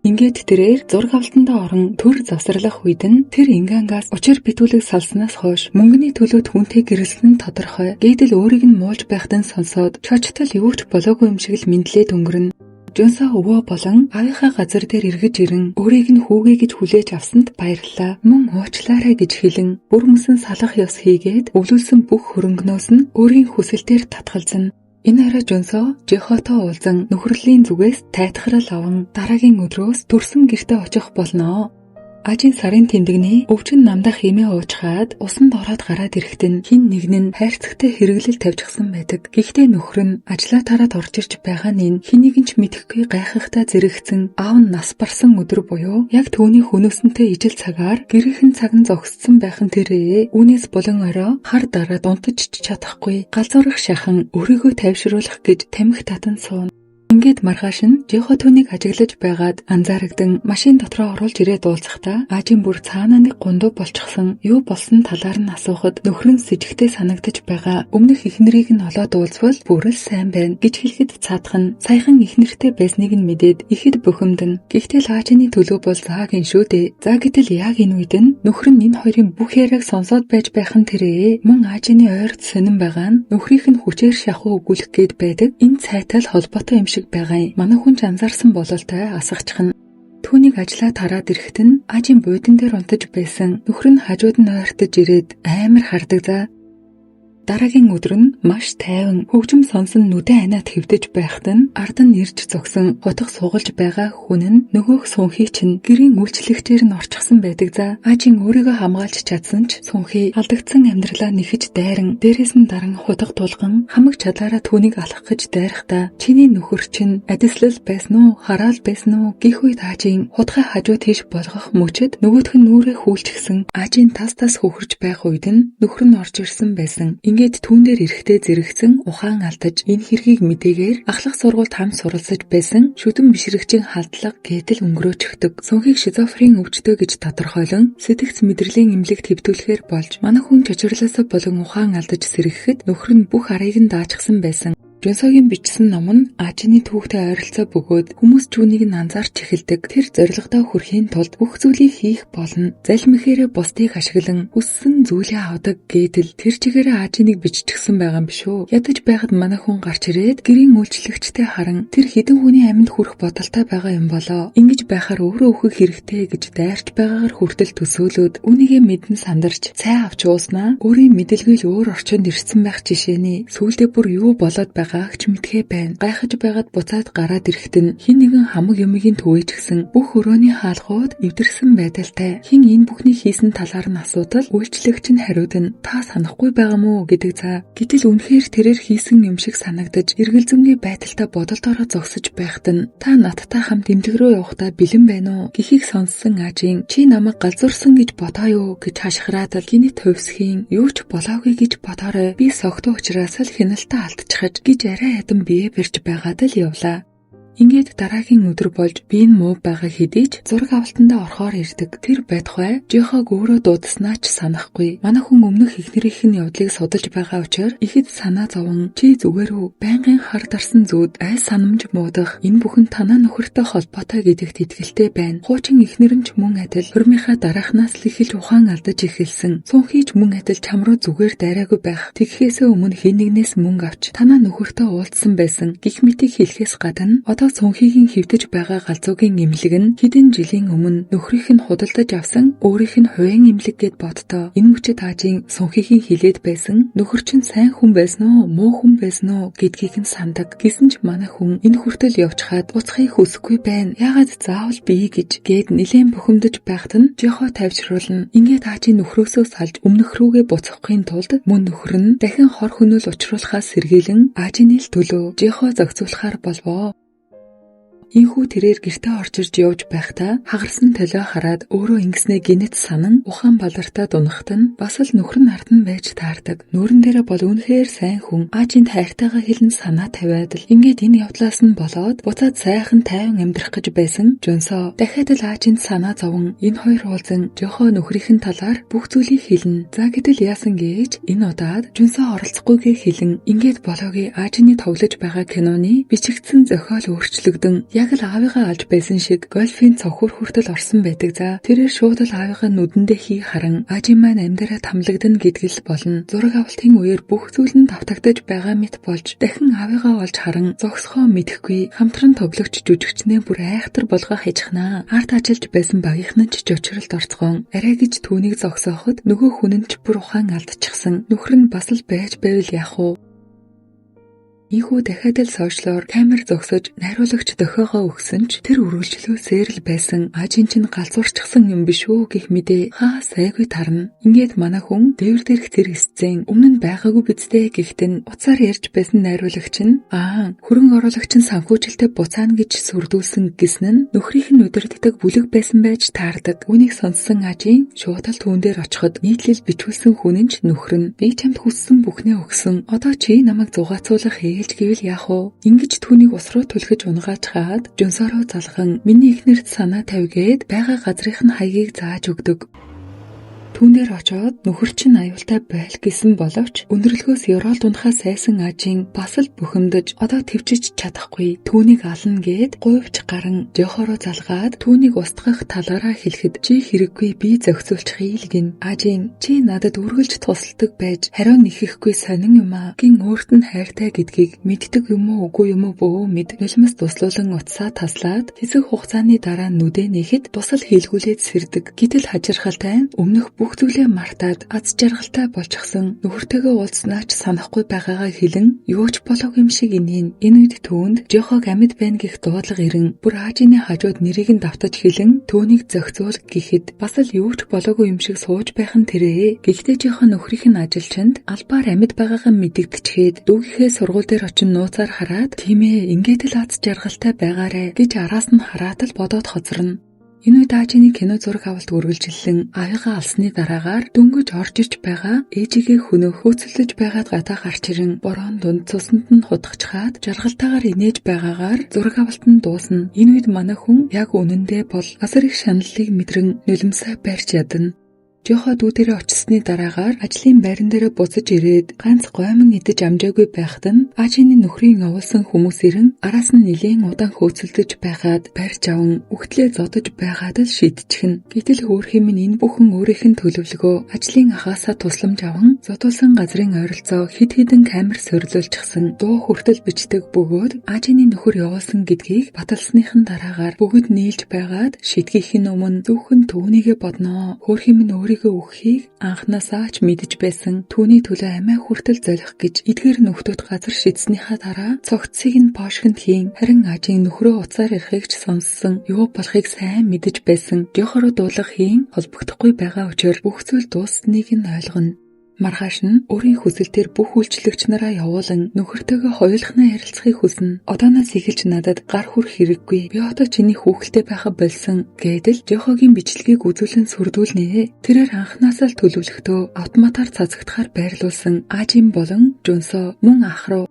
Ингээд тэрээр зураг авалтандаа орон төр завсарлах үед нь тэр ингангаас учир битүүлэг салснаас хойш мөнгөний төлөө түүнтэй гэрэлсэн нь тодорхой. Гэтэл өөрийг нь муулж байхад нь сонсоод чочтол юу ч болоогүй юм шиг л мэдлээд өнгөрнө. Жунсо өвөө болон аавынхаа газар дээр эргэж ирэн өөрийг нь хүүгээ гэж хүлээж авсанд баярлалаа. Мөн уучлаарай гэж хэлэн бүр мөсөн салах ёс хийгээд өвлүүлсэн бүх хөрөнгнөөс нь өөрийн хүсэлтээр татгалзана. Энэ орой Жунсо Жихото уулзан нөхрөлийн зүгээс тайтгарал аван дараагийн өдрөөс төрсөн гэртээ очих болно. Ажийн сарын тэмдэгний өвчин намдах хэмээ уучгаад усанд ороод гараад ирэхдээ хин нэг нь хайрцагтай хэрэглэл тавьчихсан байдаг. Гэхдээ нөхөр нь ажлаа тараад орж ирж байгаа нь хэнийг ч мэдэхгүй гайхахтай зэрэгцэн аав нь нас барсан өдөр буюу яг түүний хөнөөсөнтэй ижил цагаар гэрийнхэн цаг нь зогссон байх нь тэрээ. Үүнээс болон орой хар дараад унтаж чадахгүй галзуурах шахан өөрийгөө тайвшруулах гэж тамхи татан сууна. Ингээд маргааш нь Жихотонийг ажиглаж байгаад анзаарагдан машин дотроо оруулж ирээд уулзахдаа Ажийн бүр цаанаа нэг гундуу болчихсон. Юу болсон талаар нь асуухад нөхөр нь сэжигтэй санагдаж байгаа. Өмнөх эхнэрийг нь олоод уулзвал бүрэл сайн байна гэж хэлэхэд цаадах нь саяхан эхнэртэй байсныг нь мэдээд ихэд бухимдана. Гэхдээ Ажины төлөө бол заагийн шүү дээ. За гэтэл яг энэ үед нь нөхөр нь энэ хоёрын бүх яриаг сонсоод байж байх нь тэрээ. Мөн Ажины ойрд сонирн байгаа нь нөхрийнх нь хүчээр шахуу өгүүлэх гээд байдаг. Энэ цайтай л холбоотой юм шиг байгаа юм. Манай хүн ч анзаарсан бололтой асгachхан. Түүнийг ажлаа тараад ирэхэд нь Ажийн буудан дээр унтаж байсан. Нөхөр нь хажууд нь ойртож ирээд амар хардаг за. Дараагийн өдөр нь маш тайван хөгжим сонсон нүдэн анаад хэвдэж байхад нь ард нь ирж зогсон хотох суугалж байгаа хүн нь нөгөөх Сүнхий чинь гэрийн үйлчлэгчээр нь орчихсон байдаг за. Ажийн өөрийгөө хамгаалж чадсан ч Сүнхий алдагдсан амьдралаа нэхэж дайран дээрээс нь даран хутах тулган хамаг чадлаараа түүнийг алах гэж дайрахдаа чиний нөхөр чинь адислал байсан уу хараал байсан уу гэх үед Ажийн хутгай хажуу тийш болгох мөчөд нөгөөх нь нүрээ хүлчихсэн. Ажийн тас хөхөрж байх үед нь нөхөр нь орж ирсэн байсан. Ингээд түүн дээр эрэхтэй зэрэгцэн ухаан алдаж энэ хэргийг мэдээгээр ахлах сургуульд хам суралцаж байсан шүдэн бишрэгчийн халдлага гэдэл өнгөрөөчихдөг. Сүнхийг шизофрен өвчтөй гэж тодорхойлон сэтгц мэдрэлийн эмнэлэгт хэвтүүлэхээр болж манай хүн чочрлоосоо болон ухаан алдаж сэргэхэд нөхөр нь бүх арыг нь даачсан байсан. Жонсогийн бичсэн ном нь Ажины түүхтэй ойролцоо бөгөөд хүмүүс түүнийг анзаарч эхэлдэг. Тэр зорилгодоо хүрэхийн тулд бүх зүйлийг хийх болно. Залмихээрээ бусдыг ашиглан хүссэн зүйлээ авдаг гэдэл тэр чигээрээ Ажиныг биччихсэн байгаа юм биш үү? Ядаж байхад манай хүн гарч ирээд гэрийн үйлчлэгчтэй харан тэр хідэн хүний амьд хүрэх бодолтой байгаа юм болоо. Ингэж байхаар өөрөө өөхөх хэрэгтэй гэж дайрч байгаагаар хүртэл төсөөлөөд үнийгээ мэдэн сандарч цай авч ууснаа өөрийн мэдэлгүй л өөр орчинд ирсэн байх жишээний сүүлдээ бүр юу болоод байгааг ч мэдхээ байна. Гайхаж байгаад буцаад гараад ирэхэд нь хин нэгэн хамаг юмгийн төвөөч гсэн бүх өрөөний хаалгууд эвдэрсэн байдалтай. Хин энэ бүхнийг хийсэн талаар нь асуудал үйлчлэгч нь хариуд нь та санахгүй байгаа мó гэдэг цаа. Гэтэл үнэхээр тэрээр хийсэн юм шиг санагдаж эргэлзэнгийн байдалтай бодолдороо зогсож байхад нь та надтай хамт эмнэлэг рүү явахдаа бэлэн байна уу гэхийг сонссон Ажин чи намайг галзуурсан гэж бодоо юу гэж хашгираад л гинэ төвсхийн юу ч болоогүй гэж бодоорой. Би согтуу учраас л хяналтаа алдчихаж гэж арай ядан бие барьж байгаад л явлаа. Ингээд дараагийн өдөр болж би энэ муу байгаа хэдий ч зураг авалтандаа орохоор ирдэг. Тэр байдхай жихог өөрөө дуудаснаа ч санахгүй. Манай хүн өмнөх эхнэрийнх нь явдлыг судалж байгаа учраас ихэд санаа зовон чи зүгээр үү? Байнгын хар дарсан зүуд ай санамж муудах энэ бүхэн танаа нөхөртэй холбоотой гэдэгт итгэлтэй байна. Хуучин эхнэр нь ч мөн адил хормынхаа дараахнаас л эхэлж ухаан алдаж эхэлсэн. Цүнхий ч мөн адил чам руу зүгээр дайраагүй байх. Тэгэхээсээ өмнө хэн нэгнээс мөнгө авч танаа нөхөртэй уулзсан байсан. Гэх мэтийг хэлэхээс гадна цүнхийг хөвдөж байгаа галзуугийн имлэг нь хэдэн жилийн өмнө нөхрийнх нь худалдаж авсан өөрийнх нь хувийн имлэг гэд боддоо. Энэ мөчөд Ажин цүнхийг хэлээд байсан нөхөр чинь сайн хүн байсан уу, муу хүн байсан уу гэдгийг нь сандаг. Гэсэн ч манай хүн энэ хүртэл явчихад буцахыг хүсэхгүй байна. Яагаад заавал бий гэж гээд нэлээд бухимдаж байхад нь жихо тавьчруулна. Ингээд Ажин нөхрөөсөө салж өмнөх рүүгээ буцахын тулд мөн нөхөр нь дахин хор хөнөөл учруулахаас сэргийлэн Ажины л төлөө жихо зохицуулахаар болвоо. Инхүү тэрээр гэртээ орж ирж явж байхдаа хагарсан толио хараад өөрөө ингэснээ гинэт санан ухаан балартаа дунахад нь бас л нөхөр нь ард нь байж таардаг. Нүүрэн дээрээ бол үнэхээр сайн хүн. Ажинд хайртайгаа хэлэн санаа тавиад л ингээд энэ явдлаас нь болоод буцаад сайхан тайван амьдрах гэж байсан Жонсо дахиад л Ажинд санаа зовон энэ хоёр уулзан жохоо нөхрийнхэн талаар бүх зүйлийг хэлнэ. За гэтэл яасан гэж энэ удаад Жонсо оролцохгүйгээ хэлэн ингээд болоогийн Ажины тоглож байгаа киноны бичигдсэн зохиол өөрчлөгдөн яг л аавыгаа алж байсан шиг гольфийн цохор хүртэл орсон байдаг за. Тэрээр шууд л аавыгаа нүдэндээ хий харан Ажин маань амьдраа тамлагдана гэдгэл болно. Зураг авалтын үеэр бүх зүйл нь давтагдаж байгаа мэт болж дахин аавыгаа олж харан зогсохоо мэдэхгүй хамтран тоглогч жүжигчнээ бүр айхтар болгоо хижхнаа. Арт ажиллаж байсан багийнхан ч жочролд орцгоон арай гэж түүнийг зогсооход нөгөө хүн нь ч бүр ухаан алдчихсан. Нөхөр нь бас л байж байвал яах вэ? Ийхүү дахиад л сошиалор камер зогсож найруулагч дохиогоо өгсөн ч тэр үргэлжлүүлсээр л байсан. Ажин чинь галзуурчихсан юм биш үү гэх мэдээ хаа сайгүй тарна. Ингээд манай хүн дээвэр дээрх тэр эсцэн өмнө нь байгаагүй бидтэй гэхдээ уцаар ярьж байсан найруулагч нь хөрөнгө оруулагч нь санхүүжилтээ буцаана гэж сүрдүүлсэн гэсэн нь нөхрийнх нь өдөртдөг бүлэг байсан байж таардаг. Үнийг сонссон Ажин шууд л түүн дээр очиход нийтлэл бичүүлсэн хүн нь ч нөхөр нь би чамд хүссэн бүхнээ өгсөн. Одоо чи намайг зугаацуулах ээлж гэвэл яах вэ? Ингэж түүнийг ус руу түлхэж унгааж хаад Жонсороо залхан миний эхнэрт санаа тавьгээд байгаа газрынх нь хаягийг зааж өгдөг. Түүн дээр очоод нөхөр чинь аюултай байл гэсэн боловч өнөрлгөөс ёроолд унахаас сайсан Ажин бас л бухимдаж одоо твчиж чадахгүй түүнийг ална гэд гуйвч гаран жохороо залгаад түүнийг устгах талаараа хэлэхэд чи хэрэггүй би зохицуулчихъя л гин. Ажин чи надад үргэлж тусалдаг байж хариу нэхэхгүй сонин юм аа гин өөрт нь хайртай гэдгийг мэддэг юм уу үгүй юм уу бөө мэд нулимс туслуулан утсаа таслаад хэсэг хугацааны дараа нүдэ нэхэд тусал хийлгүүлээд сэрдэг. Гэтэл хачирхалтай өмнөх бүх зүйлээ мартаад аз жаргалтай болчихсон нөхөртөөгөө уулзнаач санахгүй байгаагаа хэлэн юу ч болоогүй юм шиг инээн. Энэ үед түүнд жохог амьд байна гэх дуудлага ирэн бүр Ажины хажууд нэрийг нь давтаж хэлэн түүнийг зохицуул гэхэд бас л юу ч болоогүй юм шиг сууж байх нь тэрээ. Гэхдээ жохо нөхрийнх нь ажилчинд албаар амьд байгаагаа мэдэгдчихэд дүүгийнхээ сургууль дээр очин нууцаар хараад тийм ээ ингээд л аз жаргалтай байгаарэ гэж араас нь хараад л бодоод хоцорно. Энэ үед Ажины кино зураг авалт үргэлжлэн аавыгаа алсны дараагаар дөнгөж орж иж байгаа ээжигээ хөнөөх хөөцөлдөж байгаад гадаа гарч ирэн борон дунд цуснд нь худахчхаад жаргалтайгаар инээж байгаагаар зураг авалт нь дуусна. Энэ үед манай хүн яг үнэндээ бол асар их шаналлыг мэдрэн нулимсаа барьж ядна. Жохо дүүдэрээ очсны дараагаар ажлын байран дээр буцаж ирээд ганц гоймон идэж амжаагүй байхад нь Ажины нөхрийн явуулсан хүмүүс ирэн араас нь нэлийн удаан хөөцөлдөж байгаад барьж аван үхтлээ зодож байгаад л шийдчихнэ. Гэтэл хөөрхийн минь энэ бүхэн өөрийнх нь төлөвлөгөө ажлын ахаасаа тусламж аван зодуулсан газрын ойролцоо хэд хэдэн камер сорилуулчихсан дуу хүртэл бичдэг бөгөөд Ажины нөхөр явуулсан гэдгийг баталсныхан дараагаар бүгд нийлж байгаад шийдгийхин өмнө зөвхөн түүнийгээ бодноо. Хөөрхийн минь өөрийгөө өгөхийг анхнаасаа ч мэдэж байсан. Түүний төлөө амиа хүртэл золих гэж эдгээр нөхдүүд газар шийдснийхаа дараа цогцсыг нь пошгонд хийн. Харин Ажийн нөхрөө уцаар ирэхийг ч сонссон. Юу болохыг сайн мэдэж байсан. Жохороо дуулах хийн холбогдохгүй байгаа учраас бүх зүйл дууссныг нь ойлгоно. Маргааш нь өөрийн хүсэлтээр бүх үйлчлэгч нараа явуулан нөхөртөөгөө хоёулахнаа ярилцахыг хүснэ. Одооноос эхэлж надад гар хүрэх хэрэггүй. Би одоо чиний хүүхэлтэй байха болсон гэдэл Жохогийн бичлэгийг үзүүлэн сүрдүүлнэ. Тэрээр анхнаасаа л төлөвлөхдөө автоматар цацагдахаар байрлуулсан Ажин болон Жунсо мөн ах руу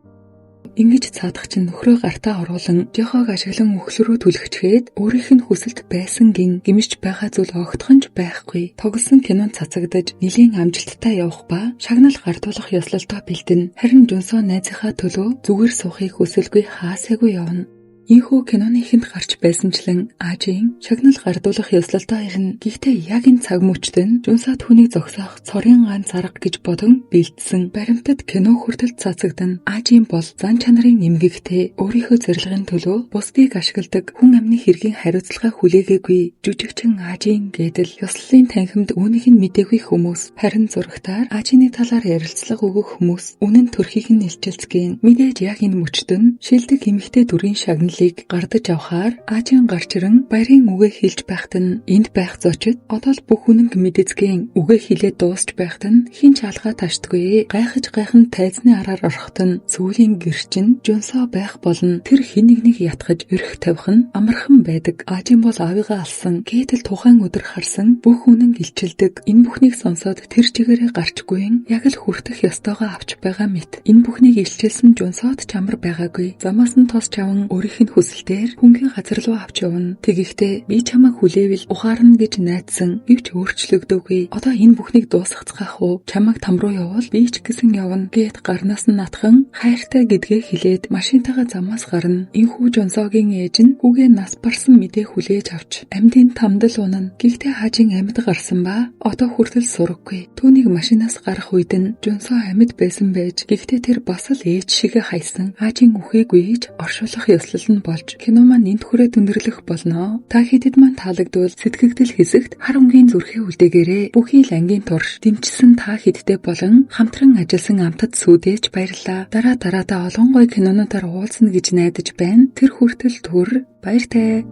ингэж цаадах чинь нөхрөө гартаа оруулан Жохог ашиглан үхэл рүү түлхчгээд өөрийнх нь хүсэлт байсан гимж байгаа зүйл огтхон ч байхгүй. Тоглосон кинонд цацагдаж нэлийн амжилттай явах ба шагнал гартуулах ёслолтой бэлдэнэ. Харин Жунсо найзынхаа төлөө зүгээр суухыг хүсэлгүй хаасаагүй явна. Ийхүү киноны ихэнд гарч байсанчлан Ажийн шагнал гардуулах ёслолтой ирнэ. Гэхдээ яг энэ цаг мөчтөн Жунсо түүнийг зогсоох цорын ганц арга гэж бодон бэлдсэн. Баримтад кино хүртэл цацагдана. Ажийн бол зан чанарын нэмгэгтэй өөрийнхөө зорилгын төлөө бусдыг ашигладаг хүн амны хэргийн хариуцлага хүлээгээгүй жүжигчин Ажийн гэдэл ёслолын танхимд үүнийг нь мэдээгүй хүмүүс. Харин зурагтаар Ажины талаар ярилцлага өгөх хүмүүс үнэн төрхийг нь илчилцгээе. Мэдээж яг энэ мөчтөн шилдэг эмэгтэй дүрийн шагнал гардаж авахаар Ажийн гарч ирэн баярын үгээ хэлж байхад нь энд байх зочид одоо л бүх үнэнг мэдэцгэн үгээ хэлээд дуусч байхад нь хин ч алгаа таштгүй. Гайхаж тайзны араар ороход нь сүүлийн гэрчин Жунсо байх болно. Тэр хин нэг ятгаж өрх тавих нь амархан байдаг. Ажийн бол авигаа алсан. Гэтэл тухайн өдөр харсан бүх үнэн илчилдэг. Энэ бүхнийг сонсоод тэр чигээрээ гарчгүй яг л хүртэх ёстойгоо авч байгаа мэт. Энэ бүхнийг илчилсэн Жунсод ч амар байгаагүй. Замаас нь тосч аван өөрийнх нь хүсэлтээр хүнгийн газар руу авч явна. Тэгэхдээ би чамайг хүлээвэл ухаарна гэж найдсан. Гэвч өөрчлөгдөөгүй. Одоо энэ бүхнийг дуусгацгаах уу? Чамайг там руу явуул би ч гэсэн явна гэд гарнаас нь натхан хайртай гэдгээ хэлээд машинтайгаа замаас гарна. Энхүү Жунсогийн ээж нь хүүгээ нас барсан мэдээ хүлээж авч амьдын тамдал унана. Гэхдээ Хажин амьд гарсан ба одоо хүртэл сураггүй. Түүнийг машинаас гарах үед нь Жунсо амьд байсан байж гэхдээ тэр бас л ээж шигээ хайсан. Хажин үхээгүй ч оршуулах ёслол нь болж кино маань энд хүрээ төндөрлөх болно. Та хэдэд маань таалагдвал сэтгэгдэл хэсэгт хар өнгийн зүрхээ үлдээгээрэй. Бүхий л ангийн турш дэмжсэн та хэдтэй болон хамтран ажилласан амтад сүудээж баярлалаа. Дараатаа олон гоё кинонуудаар уулзна гэж найдаж байна. Тэр хүртэл түр баяртай.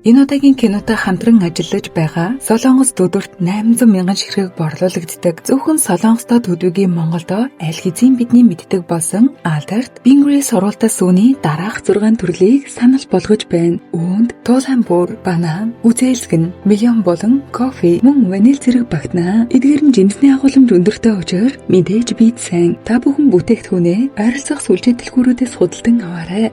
Энэ удаагийн кинотой хамтран ажиллаж байгаа Солонгос төдөрт 800 мянган ширхэг борлуулагддаг. Зөвхөн Солонгостой төдвөгийн Монголдо аль хэзээ бидний мэддэг болсон Альтерт Бингри сургалтаас үүний дараах 6 төрлийг санал болгож байна. Үүнд туулайн бүр, банан, үзээлсгэн, миллион болон кофе, мөн ванил зэрэг багтнаа. Эдгээр нь жинсний агуулмж өндөртэй учраас мэдээж бид сайн. Та бүхэн бүтээгдэхүүнээ ойролцоох сүлжээ дэлгүүрүүдээс худалдан аваарай.